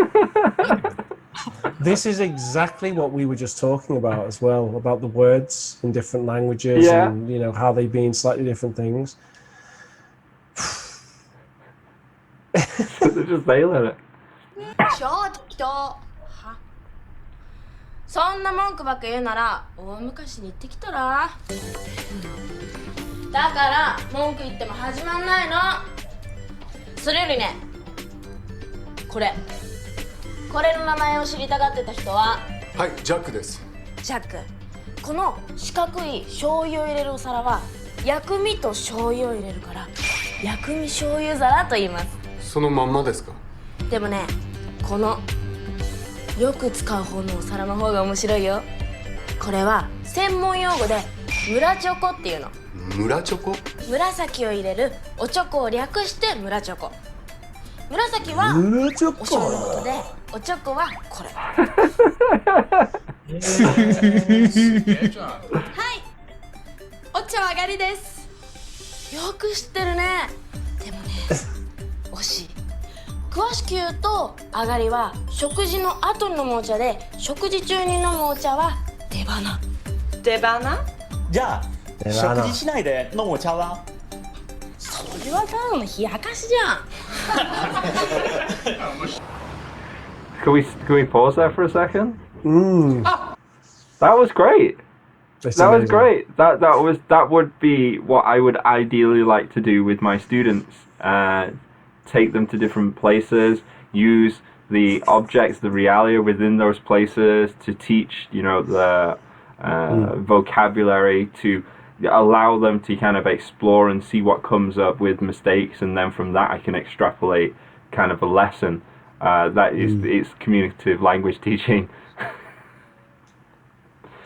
This is exactly what we were just talking about as well, about the words in different languages and how they mean slightly different things. They're just nailing it. 超適当。そんな文句ばっか言うなら大昔に行ってきたら。だから文句言っても始まんないの。それよりね、これの名前を知りたがってた人は。はい、ジャックです。ジャック、この四角い醤油を入れるお皿は薬味と醤油を入れるから薬味醤油皿と言います。そのまんまですか？でもね、このよく使う方のお皿の方が面白いよ。これは専門用語で村チョコっていうの。村チョコ？紫を入れるおチョコを略して村チョコ。紫は村チョコ。お醤油のことで、おチョコはこれ。はい、お茶上がりです。よく知ってるね。でもね、惜しい。詳しく言うと、上がりは食事の後に飲むお茶で、食事中に飲むお茶は出花。出花？じゃあ出花食事しないで飲むお茶は？それはただの冷やかしじゃん。Can we pause there for a second? That was great. That was great. That would be what I would ideally like to do with my students. Take them to different places, use the objects, the realia within those places to teach, the vocabulary, to allow them to kind of explore and see what comes up with mistakes, and then from that I can extrapolate kind of a lesson. That is, it's communicative language teaching.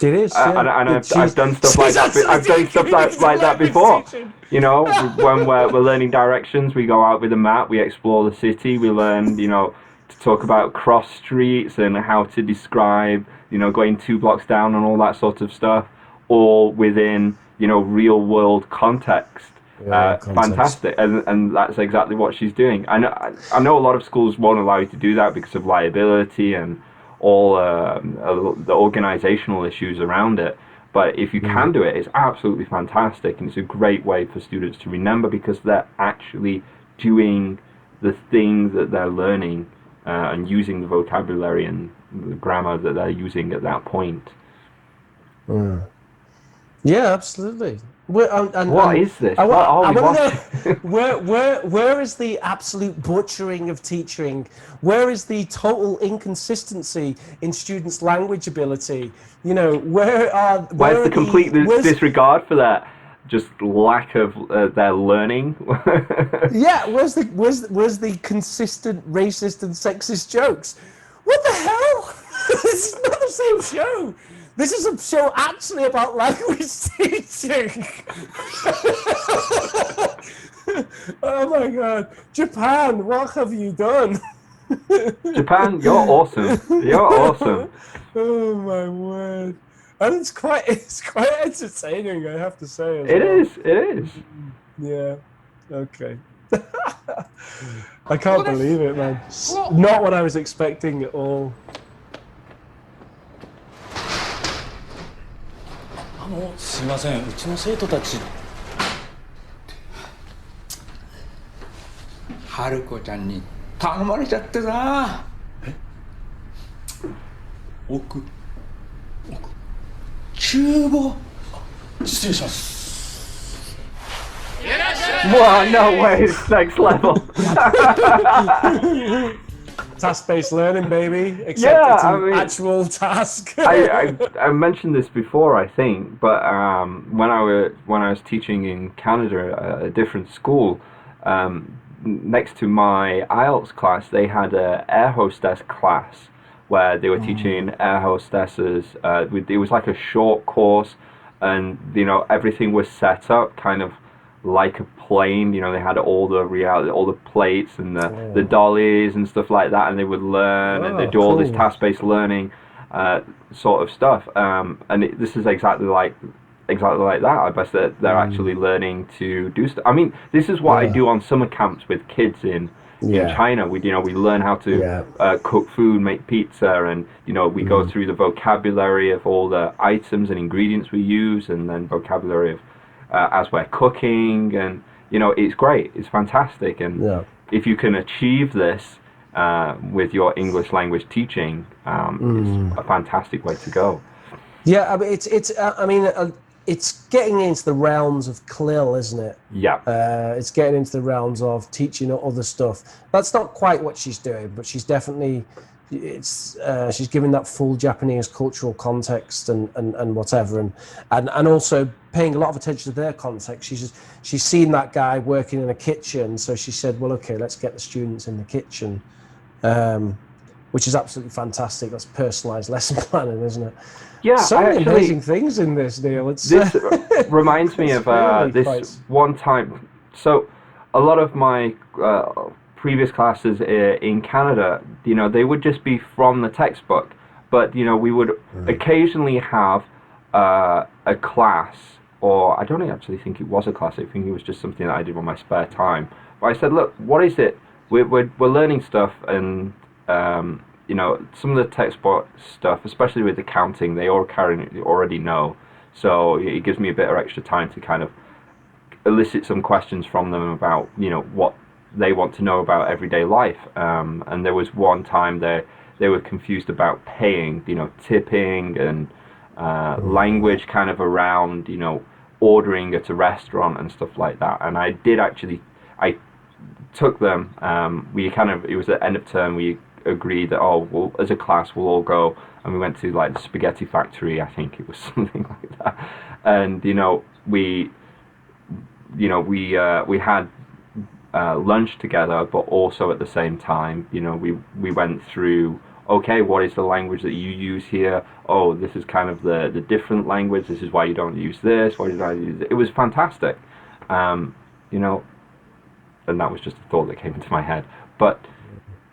It is. And I've done stuff like that. I've done stuff like that before. When we're learning directions, we go out with a map, we explore the city, we learn, to talk about cross streets and how to describe, going 2 blocks down and all that sort of stuff, all within, real world context. Fantastic, and that's exactly what she's doing. I know a lot of schools won't allow you to do that because of liability and all the organizational issues around it. But if you can do it, it's absolutely fantastic, and it's a great way for students to remember because they're actually doing the thing that they're learning and using the vocabulary and the grammar that they're using at that point. Yeah, absolutely. What is this? What are we watching? Where is the absolute butchering of teaching? Where is the total inconsistency in students' language ability? Where's the complete disregard for that? Just lack of their learning. Yeah, where's the consistent racist and sexist jokes? What the hell? This is not the same show. This is a show actually about language teaching. Oh my God, Japan! What have you done? Japan, you're awesome. You're awesome. Oh my word! And it's quite entertaining, I have to say. It is. Yeah. Okay. I can't believe it, man. Not what I was expecting at all. すいません、うちの生徒たち。春子ちゃんに頼まれちゃってさ。奥。厨房。失礼します。 Wow, no way, it's next level. Task-based learning, baby. Except it's an actual task. I mentioned this before, I think, but when I was teaching in Canada at a different school, next to my IELTS class, they had an air hostess class where they were teaching air hostesses. It was like a short course, and everything was set up kind of like a plane. They had all the plates and the dollies and stuff like that, and they would learn and they do all this task-based learning sort of stuff. And this is exactly like that. I guess that they're actually learning to do stuff. I mean, this is what I do on summer camps with kids in China. We learn how to cook food, make pizza, and we go through the vocabulary of all the items and ingredients we use, and then vocabulary of as we're cooking, and it's great, it's fantastic, and if you can achieve this with your English language teaching, it's a fantastic way to go. Yeah, I mean, it's getting into the realms of CLIL, isn't it? Yeah. It's getting into the realms of teaching other stuff. That's not quite what she's doing, but she's definitely she's giving that full Japanese cultural context and whatever, and also paying a lot of attention to their context. She's seen that guy working in a kitchen, so she said, well, okay, let's get the students in the kitchen, which is absolutely fantastic. That's personalized lesson planning, isn't it? Yeah, so many amazing things in this, Neil. This reminds me of this one time. So a lot of my previous classes in Canada, they would just be from the textbook, but we would occasionally have a class, or I don't actually think it was a class. I think it was just something that I did on my spare time. But I said, look, what is it? We're learning stuff, and some of the textbook stuff, especially with accounting, they already know. So it gives me a bit of extra time to kind of elicit some questions from them about what they want to know about everyday life. And there was one time they were confused about paying, tipping, and language kind of around, ordering at a restaurant and stuff like that. And I took them, it was at the end of term, we agreed that, as a class, we'll all go, and we went to like the spaghetti factory, I think it was something like that. And, we had lunch together, but also at the same time, we went through, okay, what is the language that you use here? Oh, this is kind of the different language. This is why you don't use this. Why did I use it? It was fantastic, and that was just a thought that came into my head. But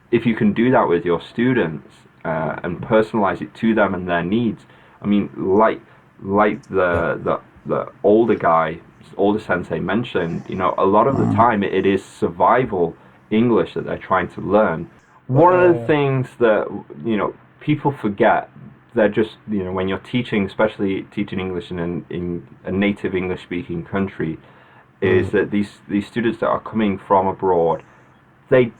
if you can do that with your students and personalize it to them and their needs, I mean, like the older sensei mentioned, a lot of the time it is survival English that they're trying to learn. One of the things that people forget, they're just when you're teaching, especially teaching English in a native English speaking country, is that these students that are coming from abroad, they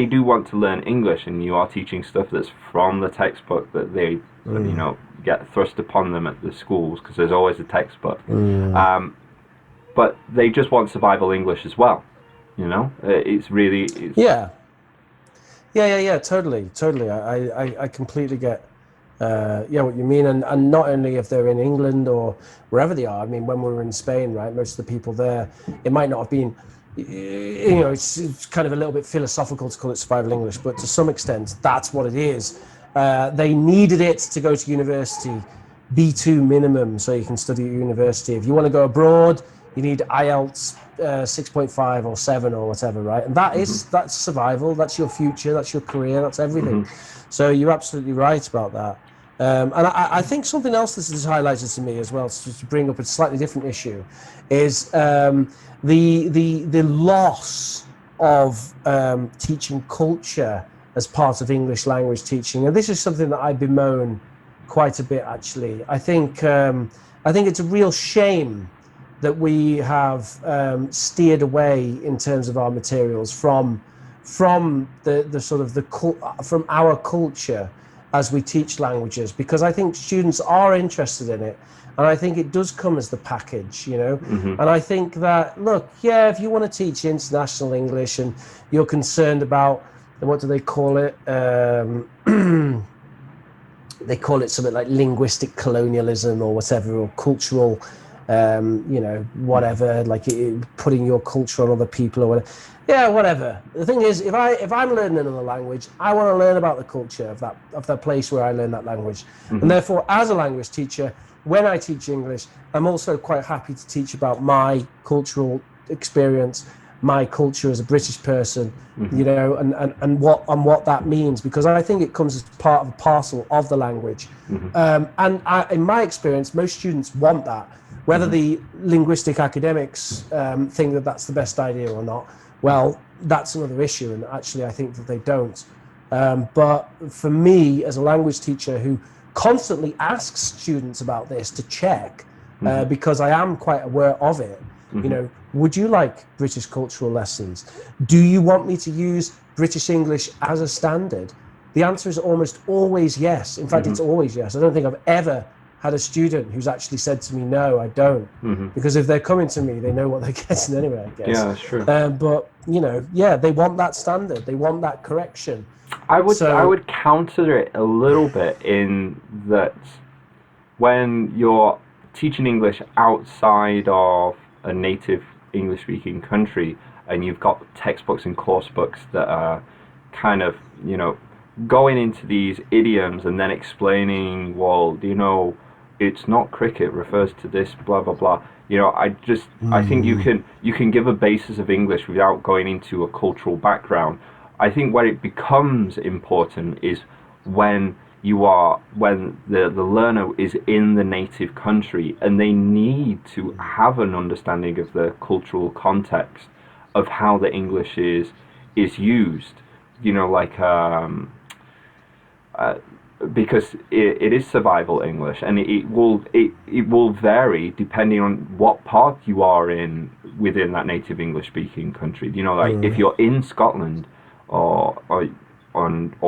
do want to learn English, and you are teaching stuff that's from the textbook that they get thrust upon them at the schools, because there's always a textbook. But they just want survival English as well. It's really totally. I completely get what you mean, and not only if they're in England or wherever they are. I mean, when we were in Spain, right, most of the people there, it might not have been, it's kind of a little bit philosophical to call it survival English, but to some extent that's what it is. They needed it to go to university, B2 minimum, so you can study at university. If you want to go abroad, you need IELTS 6.5 or 7 or whatever, right? And that's survival, that's your future, that's your career, that's everything. So you're absolutely right about that. And I think something else this is highlighted to me as well, to bring up a slightly different issue, is the loss of teaching culture as part of English language teaching. And this is something that I bemoan quite a bit, actually. I think it's a real shame that we have steered away in terms of our materials from the sort of from our culture as we teach languages, because I think students are interested in it, and I think it does come as the package, you know. And I think that, look, yeah, if you want to teach international English and you're concerned about, what do they call it? They call it something like linguistic colonialism or whatever, or cultural, you know, whatever, like putting your culture on other people or whatever. Yeah, whatever. The thing is, if I'm learning another language, I want to learn about the culture of that place where I learn that language. And therefore, as a language teacher, when I teach English, I'm also quite happy to teach about my cultural experience, my culture as a British person, you know, and what that means, because I think it comes as part of a parcel of the language. And in my experience, most students want that, whether the linguistic academics think that that's the best idea or not. Well, that's another issue, and actually I think that they don't. But for me, as a language teacher who constantly asks students about this to check, because I am quite aware of it, you know, would you like British cultural lessons? Do you want me to use British English as a standard? The answer is almost always yes. In fact, it's always yes. I don't think I've ever had a student who's actually said to me, no, I don't. Because if they're coming to me, they know what they're getting anyway, I guess. Yeah, that's true. But, you know, yeah, they want that standard. They want that correction. I would counter it a little bit in that when you're teaching English outside of a native English-speaking country, and you've got textbooks and course books that are kind of, you know, going into these idioms and then explaining, well, you know, it's not cricket refers to this, blah blah blah. You know, I think you can give a basis of English without going into a cultural background. I think where it becomes important is when the learner is in the native country and they need to have an understanding of the cultural context of how the English is used. You know, like because it is survival English, and it will vary depending on what part you are in within that native English speaking country. You know, like if you're in Scotland or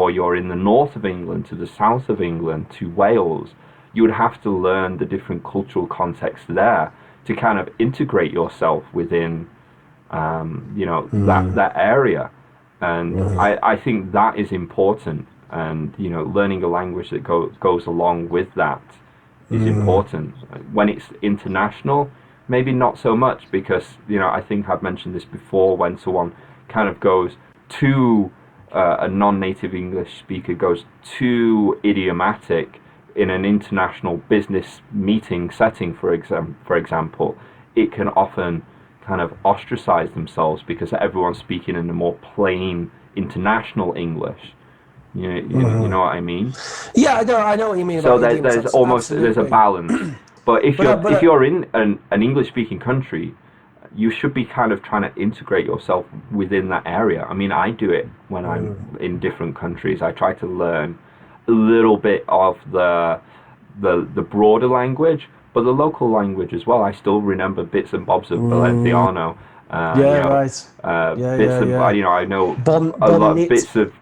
you're in the north of England to the south of England to Wales, you would have to learn the different cultural context there to kind of integrate yourself within you know, that area. And I think that is important. And, you know, learning a language that goes along with that is important. When it's international, maybe not so much, because, you know, I think I've mentioned this before, when someone kind of goes to a non-native English speaker goes too idiomatic in an international business meeting setting, for example, it can often kind of ostracize themselves because everyone's speaking in a more plain international English. You know what I mean? Yeah, I know what you mean. So about there's a balance. But if you're in an English speaking country, you should be kind of trying to integrate yourself within that area. I mean, I do it when I'm in different countries. I try to learn a little bit of the broader language, but the local language as well. I still remember bits and bobs of Valenciano. Bits of, you know, I know a lot of bits of,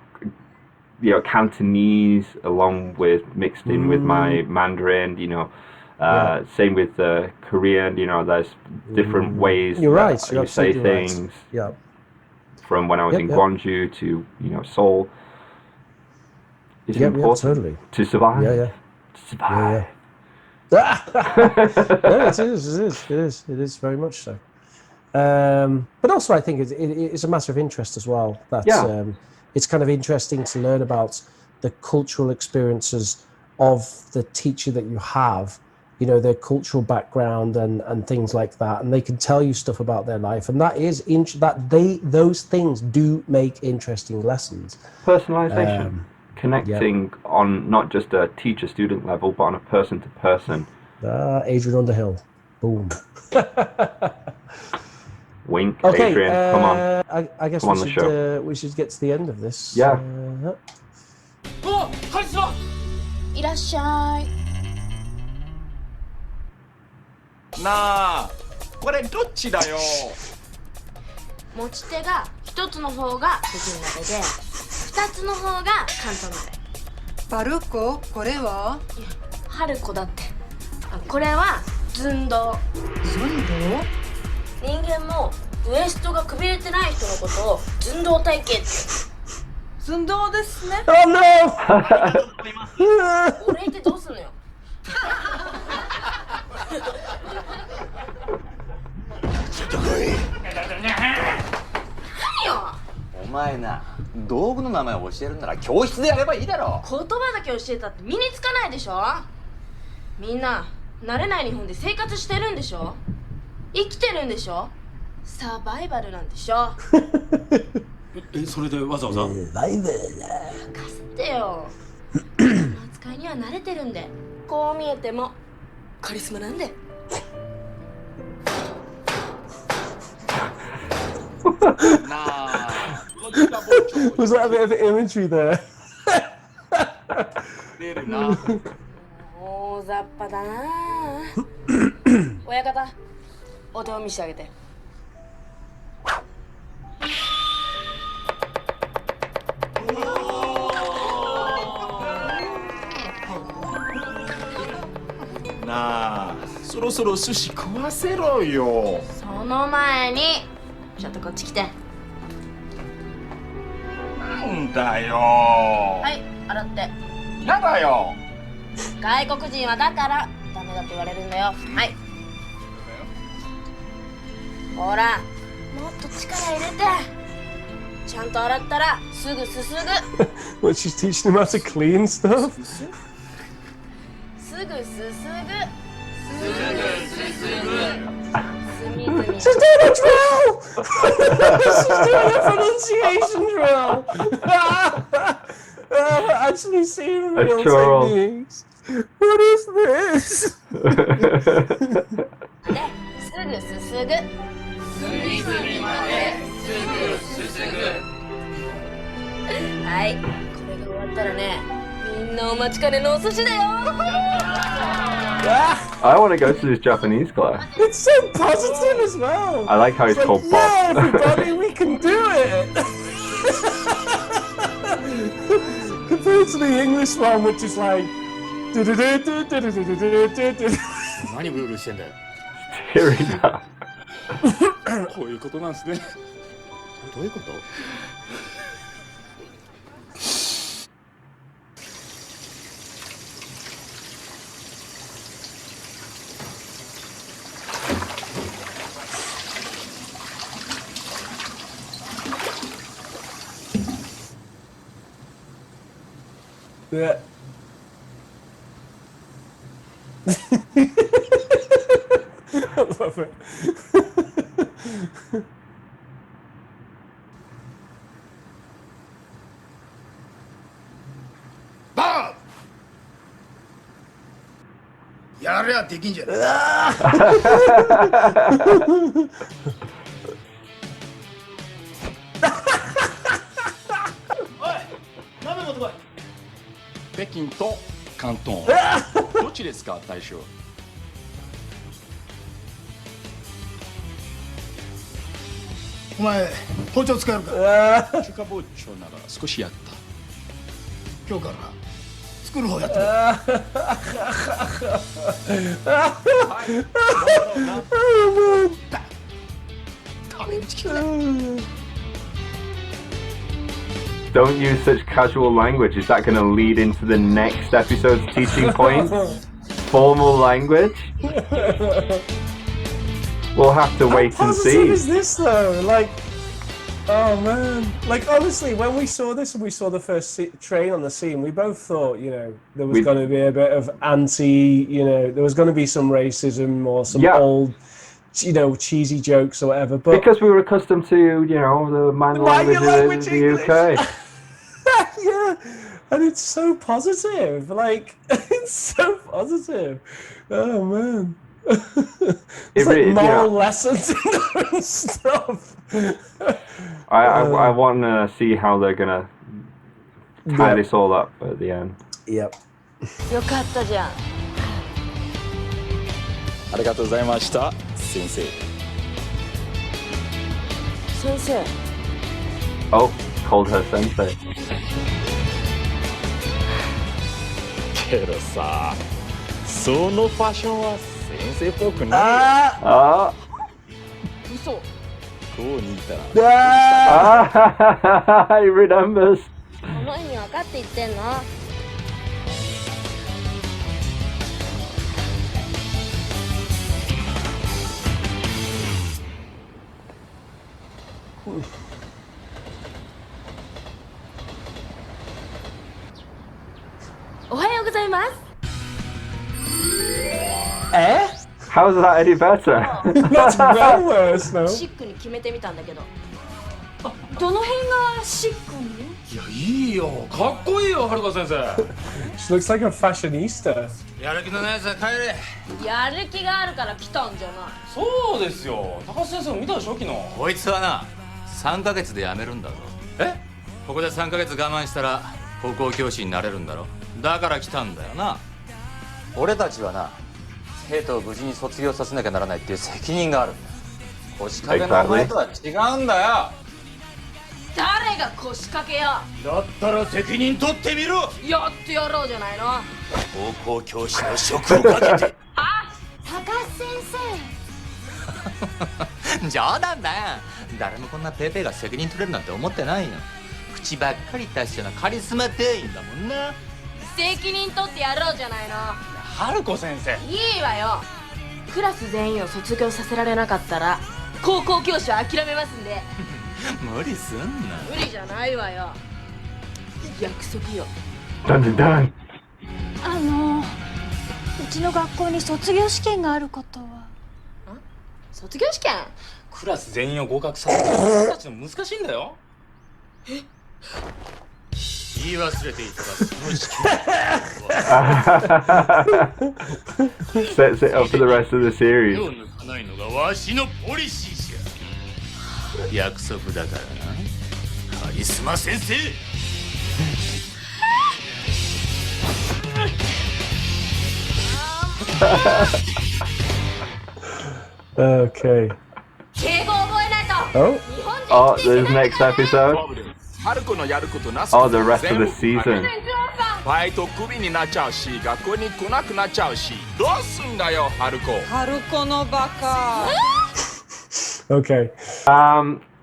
you know, Cantonese along with mixed in with my Mandarin, you know. Same with Korean, you know, there's different ways you say things. Right. Yeah. From when I was in Gwangju to, you know, Seoul. It's important to survive. To survive. No, it is very much so. But also I think it's a matter of interest as well. That it's kind of interesting to learn about the cultural experiences of the teacher that you have, you know, their cultural background and things like that, and they can tell you stuff about their life, and that is those things do make interesting lessons. Personalization, connecting on not just a teacher-student level, but on a person-to-person. Adrian Underhill, boom. Wink, Okay, Adrian, come on. I guess come on the show. We should get to the end of this. Yeah. おカリスマいらっしゃい。なあこれどっちだよ持ち手が一つの方が北京鍋で、二つの方が関東鍋。パルコ、これは？春子だって。これは寸胴。寸胴？人間もウエストがくびれてない人のことを寸胴体型って。寸胴ですね。Oh no! お礼ってどうすんのよ。何よ。お前な、道具の名前を教えるなら教室でやればいいだろ。言葉だけ教えたって身につかないでしょ。みんな慣れない日本で生活してるんでしょ。生きてるんでしょ。サバイバルなんでしょ。それでわざわざサバイバルだ。任せてよ。扱いには慣れてるんで、こう見えてもカリスマなんで。Was that a bit of imagery there? 出るな大雑把だな。親方、お手を見せてあげて。なあそろそろ寿司食わせろよ。その前にちょっとこっち来て。なんだよ。はい、洗って。やだよ。外国人はだからダメだって言われるんだよ。はい。ほら、もっと力入れて。ちゃんと洗ったらすぐすすぐ。What, she's teaching him how to clean stuff? すぐすすぐ。She's doing a drill! She's doing a pronunciation drill! I've actually seen real techniques. What is this? すぐすすぐ。隅々まですぐすすぐ。はい、これが終わったらね、みんなお待ちかねのお寿司だよ。I want to go to this Japanese class. It's so positive as well. I like how it's called Bob. Yeah, everybody, we can do it. Compared to the English one, which is like. 何ブルブルしてんだよ。Tearing up. こういうことなんですね。どういうこと？Yeah. I love it. Bob! やりゃできんじゃない。おい、鍋持ってこい。北京と広東どっちですか大将。お前包丁使えるか。中華包丁なら少しやった。今日から作る方やってる。Don't use such casual language. Is that going to lead into the next episode's teaching point? Formal language? We'll have to wait How and positive see. is this though? Like, Oh man! Like honestly, when we saw this and we saw the first train on the scene, we both thought, there was going to be a bit of there was going to be some racism or some old, cheesy jokes or whatever. But because we were accustomed to, the Mind Your Language in the UK. Yeah, and it's so positive. Like it's so positive. Oh man. It's like moral lessons and stuff. I want to see how they're gonna tie this all up at the end. Yep. よかったじゃん。ありがとうございました先生。先生。Oh, called her sensei. けどさ、そのファッションは先生っぽくない。あ。嘘。こうにいたら。He remembers. この意味分かって言ってんの。おはようございます。How's that any better? That's well worse, no? シックに決めてみたんだけど。どの辺がシックに？いやいいよ、かっこいいよ、はるか先生。She looks like a fashionista. やる気のないやつは帰れ。やる気があるから来たんじゃない。そうですよ、高橋先生も見たでしょ昨日。こいつはな、3ヶ月で辞めるんだぞ。ここで3ヶ月我慢したら高校教師になれるんだろ。だから来たんだよな。俺たちはな、生徒を無事に卒業させなきゃならないっていう責任があるんだ。腰掛けのお前とは違うんだよ。誰が腰掛けよ。だったら責任取ってみろ。やってやろうじゃないの。高校教師の職をかけて。あ、高橋先生。冗談だよ。誰もこんなペーペーが責任取れるなんて思ってないよ。口ばっかり出しちゃうのカリスマ店員だもんな。責任取ってやろうじゃないの。春子先生。いいわよ。クラス全員を卒業させられなかったら高校教師は諦めますんで。無理すんな。無理じゃないわよ。約束よ。Dun dun dun. うちの学校に卒業試験があることは？卒業試験？クラス全員を合格させるのたちの難しいんだよ。言い忘れていたその試験。 Sets it up for the rest of the series. 手を抜かないのがわしのポリシーじゃ。約束だからな。カリスマ先生。Okay. 敬語を覚えないと。 Oh, there's next episode. 春子のやることなす。 Oh, the rest of the season. バイトクビになっちゃうし、学校に来なくなっちゃうし、どうすんだよ、春子。春子のバカ。Okay.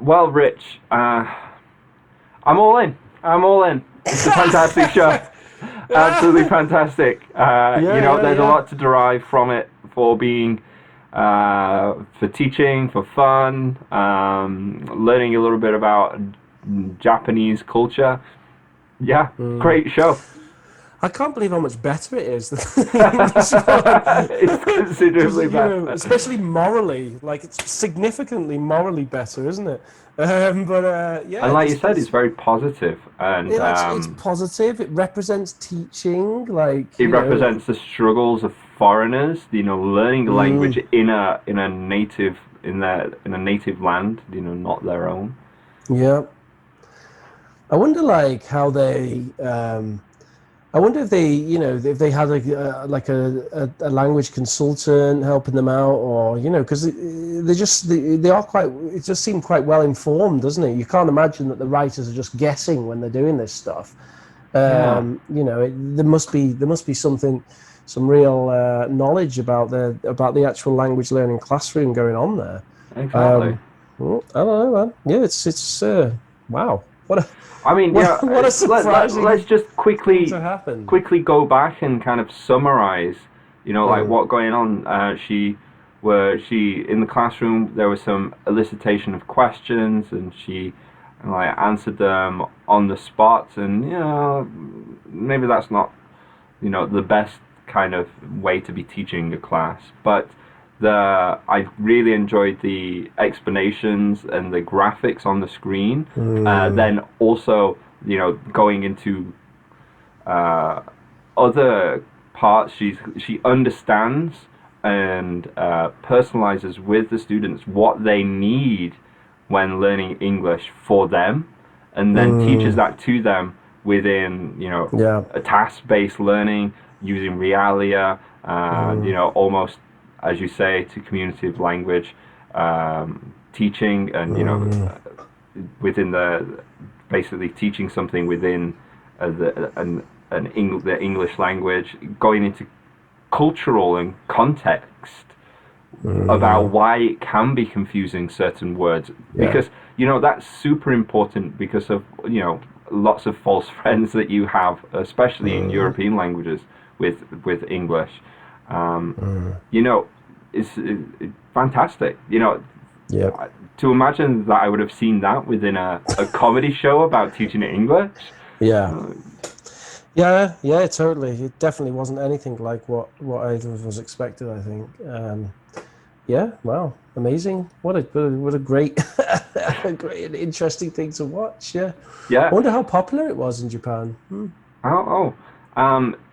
Well, Rich, I'm all in. I'm all in. It's a fantastic show. Absolutely fantastic. There's a lot to derive from it for being, for teaching, for fun, learning a little bit about Japanese culture. Yeah, great show. I can't believe how much better it is. It's considerably better. Especially morally. Like, it's significantly morally better, isn't it? Yeah. And like you said, it's very positive. And it's positive. It represents teaching. Like it represents the struggles of foreigners. Learning the language in a native land. Not their own. Yeah. I wonder, like, how they. I wonder if they, if they had a language consultant helping them out, or because they are quite. It just seemed quite well informed, doesn't it? You can't imagine that the writers are just guessing when they're doing this stuff. There must be something, some real knowledge about the actual language learning classroom going on there. Exactly. I don't know, man. Yeah, it's wow. What a surprising let's just quickly to happen. go back and kind of summarize, like what going on. She in the classroom, there was some elicitation of questions, and she and I answered them on the spot, and maybe that's not the best kind of way to be teaching a class, but I really enjoyed the explanations and the graphics on the screen. Then also going into other parts, she understands and personalizes with the students what they need when learning English for them, and then teaches that to them within a task-based learning using realia, almost, as you say, to communicative language teaching, and within basically teaching something within the English language, going into cultural and context about why it can be confusing certain words, because that's super important because of lots of false friends that you have, especially in European languages with English. It's fantastic. To imagine that I would have seen that within a comedy show about teaching English. Yeah, totally. It definitely wasn't anything like what either of us expected, I think. Wow, amazing. What a great, great and interesting thing to watch. Yeah. I wonder how popular it was in Japan.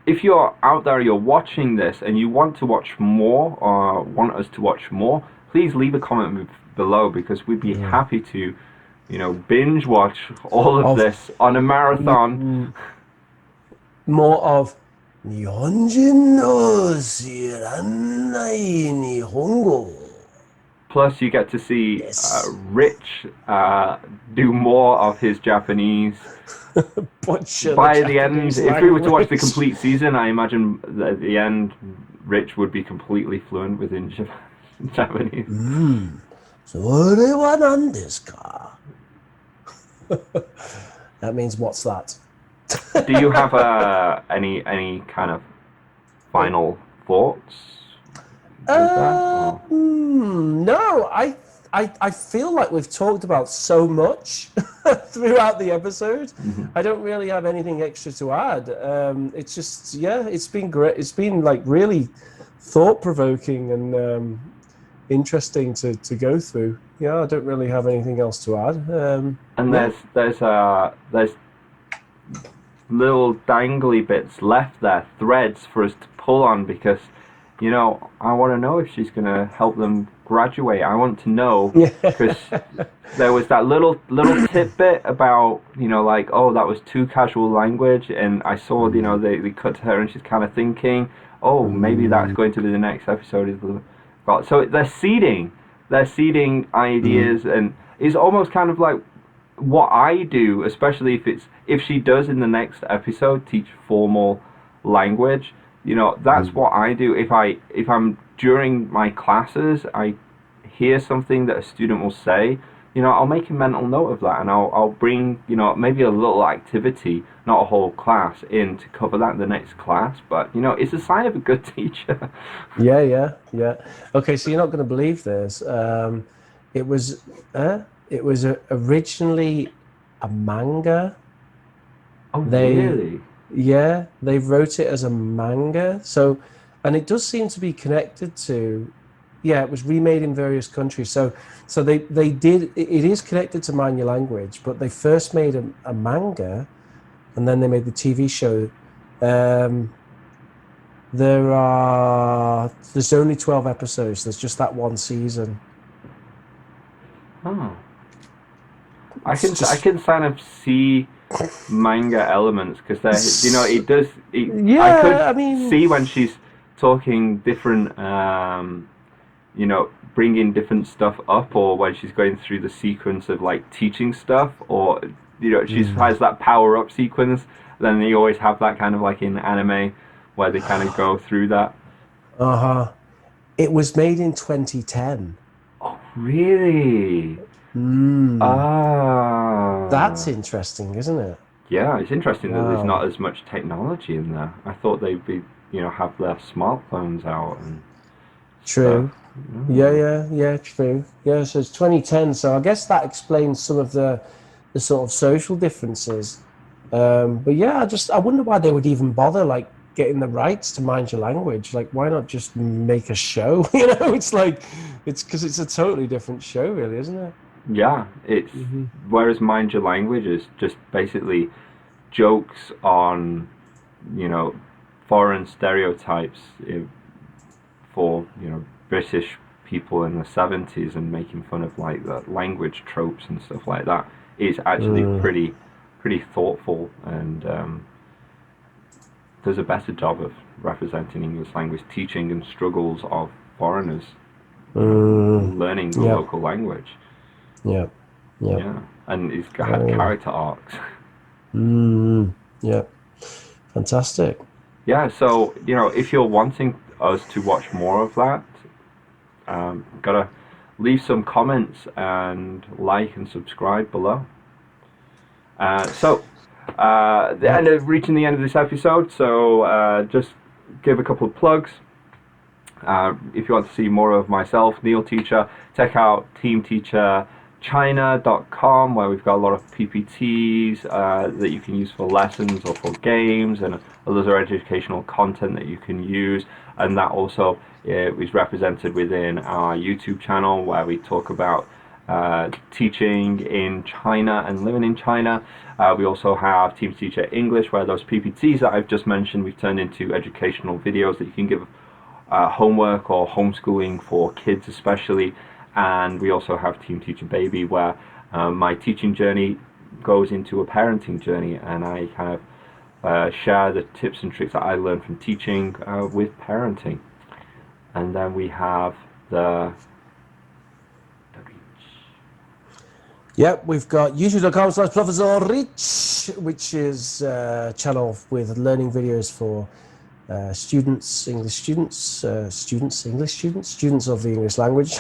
If you're out there, you're watching this, and you want to watch more, or want us to watch more, please leave a comment below, because we'd be happy to, binge watch all of this on a marathon. More of Nihonjin no Shiranai Nihongo. Plus, you get to see Rich do more of his Japanese. By the end, if we were to watch the complete season, I imagine that at the end, Rich would be completely fluent within Japanese. それは何ですか? That means what's that? Do you have any kind of final thoughts? No, I feel like we've talked about so much throughout the episode. I don't really have anything extra to add. It's just, it's been great. It's been like really thought-provoking and interesting to go through. I don't really have anything else to add. And there's little dangly bits left there, threads for us to pull on, because I want to know if she's going to help them graduate. I want to know, because there was that little tidbit about like, oh, that was too casual language, and I saw they cut to her and she's kind of thinking, oh, maybe that's going to be the next episode. So they're seeding ideas, and it's almost kind of like what I do, especially if she does in the next episode teach formal language. That's what I do. If I'm during my classes, I hear something that a student will say, I'll make a mental note of that, and I'll bring maybe a little activity, not a whole class, in to cover that in the next class. But it's a sign of a good teacher. Yeah. Okay, so you're not going to believe this. It was originally a manga. Oh, really? Yeah, they wrote it as a manga. So, and it does seem to be connected to, it was remade in various countries. So they did, it is connected to Mind Your Language, but they first made a manga, and then they made the TV show. There's only 12 episodes. There's just that one season. Oh. I can kind of see manga elements, because I could see when she's talking different bringing different stuff up, or when she's going through the sequence of like teaching stuff, or she has that power up sequence. Then they always have that kind of like in anime where they kind of go through that. It was made in 2010. Oh, really? That's interesting, isn't it? Yeah, it's interesting that there's not as much technology in there. I thought they'd be, have their smartphones out and true. stuff. Yeah, true. Yeah, so it's 2010. So I guess that explains some of the the sort of social differences. But yeah, I wonder why they would even bother like getting the rights to Mind Your Language. Like, why not just make a show? You know, it's because it's a totally different show, really, isn't it? Yeah, it's whereas Mind Your Language is just basically jokes on, foreign stereotypes for British people in the 70s and making fun of like the language tropes and stuff like that. It's actually pretty thoughtful and does a better job of representing English language teaching and struggles of foreigners learning the local language. Yeah, and it's got character arcs. Yeah, fantastic. Yeah, so if you're wanting us to watch more of that, gotta leave some comments and like and subscribe below. Reaching the end of this episode, so just give a couple of plugs. If you want to see more of myself, Neil Teacher, check out teamteacherchina.com, where we've got a lot of PPTs that you can use for lessons or for games, and other educational content that you can use. And that also is represented within our YouTube channel, where we talk about teaching in China and living in China. We also have Team Teacher English, where those PPTs that I've just mentioned we've turned into educational videos that you can give homework or homeschooling for kids especially. And we also have Team Teacher Baby, where my teaching journey goes into a parenting journey, and I kind of share the tips and tricks that I learned from teaching with parenting. And then we have the Yep, we've got youtube.com/Professor Rich, which is a channel with learning videos for students of the English language.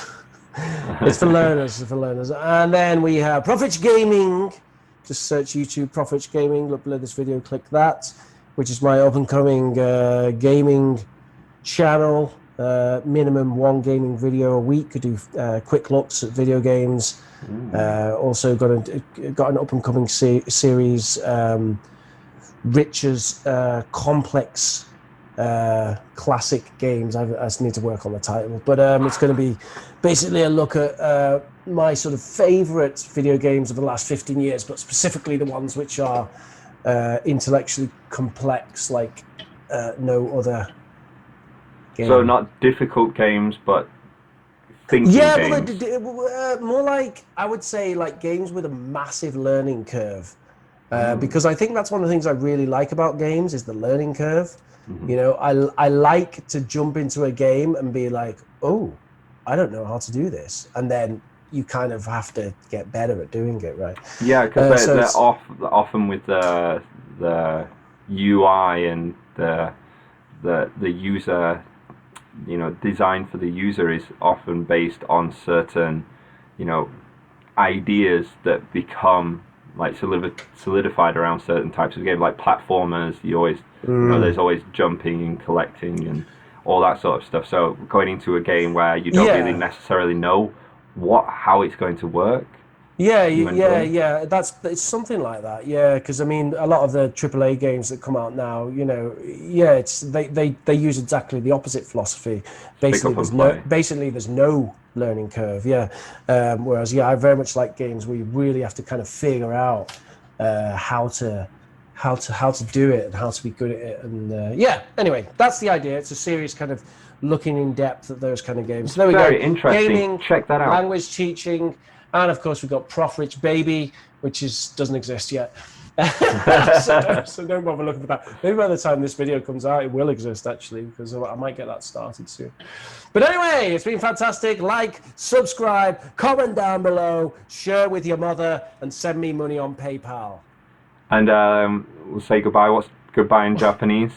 It's for learners, And then we have Profich Gaming. Just search YouTube, Profich Gaming. Look below this video, click that, which is my up-and-coming gaming channel. Minimum one gaming video a week. I do quick looks at video games. Also got an up-and-coming series, Rich's complex classic games. I just need to work on the title, but it's going to be basically a look at my sort of favorite video games of the last 15 years, but specifically the ones which are intellectually complex, like no other game. So not difficult games, but thinking games. Well, more like, I would say, like games with a massive learning curve, because I think that's one of the things I really like about games is the learning curve. I like to jump into a game and be like, oh, I don't know how to do this, and then you kind of have to get better at doing it, right? Yeah, because they're often with the UI and the user, design for the user is often based on certain, ideas that become like solidified around certain types of game, like platformers. You always, there's always jumping and collecting and all that sort of stuff. So going into a game where you don't really necessarily know how it's going to work. It's something like that. Yeah, because I mean, a lot of the AAA games that come out now, they use exactly the opposite philosophy. Basically, there's no learning curve. Whereas I very much like games where you really have to kind of figure out how to do it and how to be good at it. And anyway, that's the idea. It's a series kind of looking in depth at those kind of games. So there we go. Very interesting. Gaming, check that out. Language teaching. And of course, we've got Prof Rich Baby, which doesn't exist yet. so don't bother looking for that. Maybe by the time this video comes out, it will exist actually, because I might get that started soon. But anyway, it's been fantastic. Like, subscribe, comment down below, share with your mother, and send me money on PayPal. And we'll say goodbye. What's goodbye in Japanese?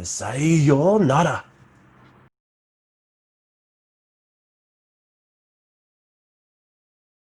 Sayonara.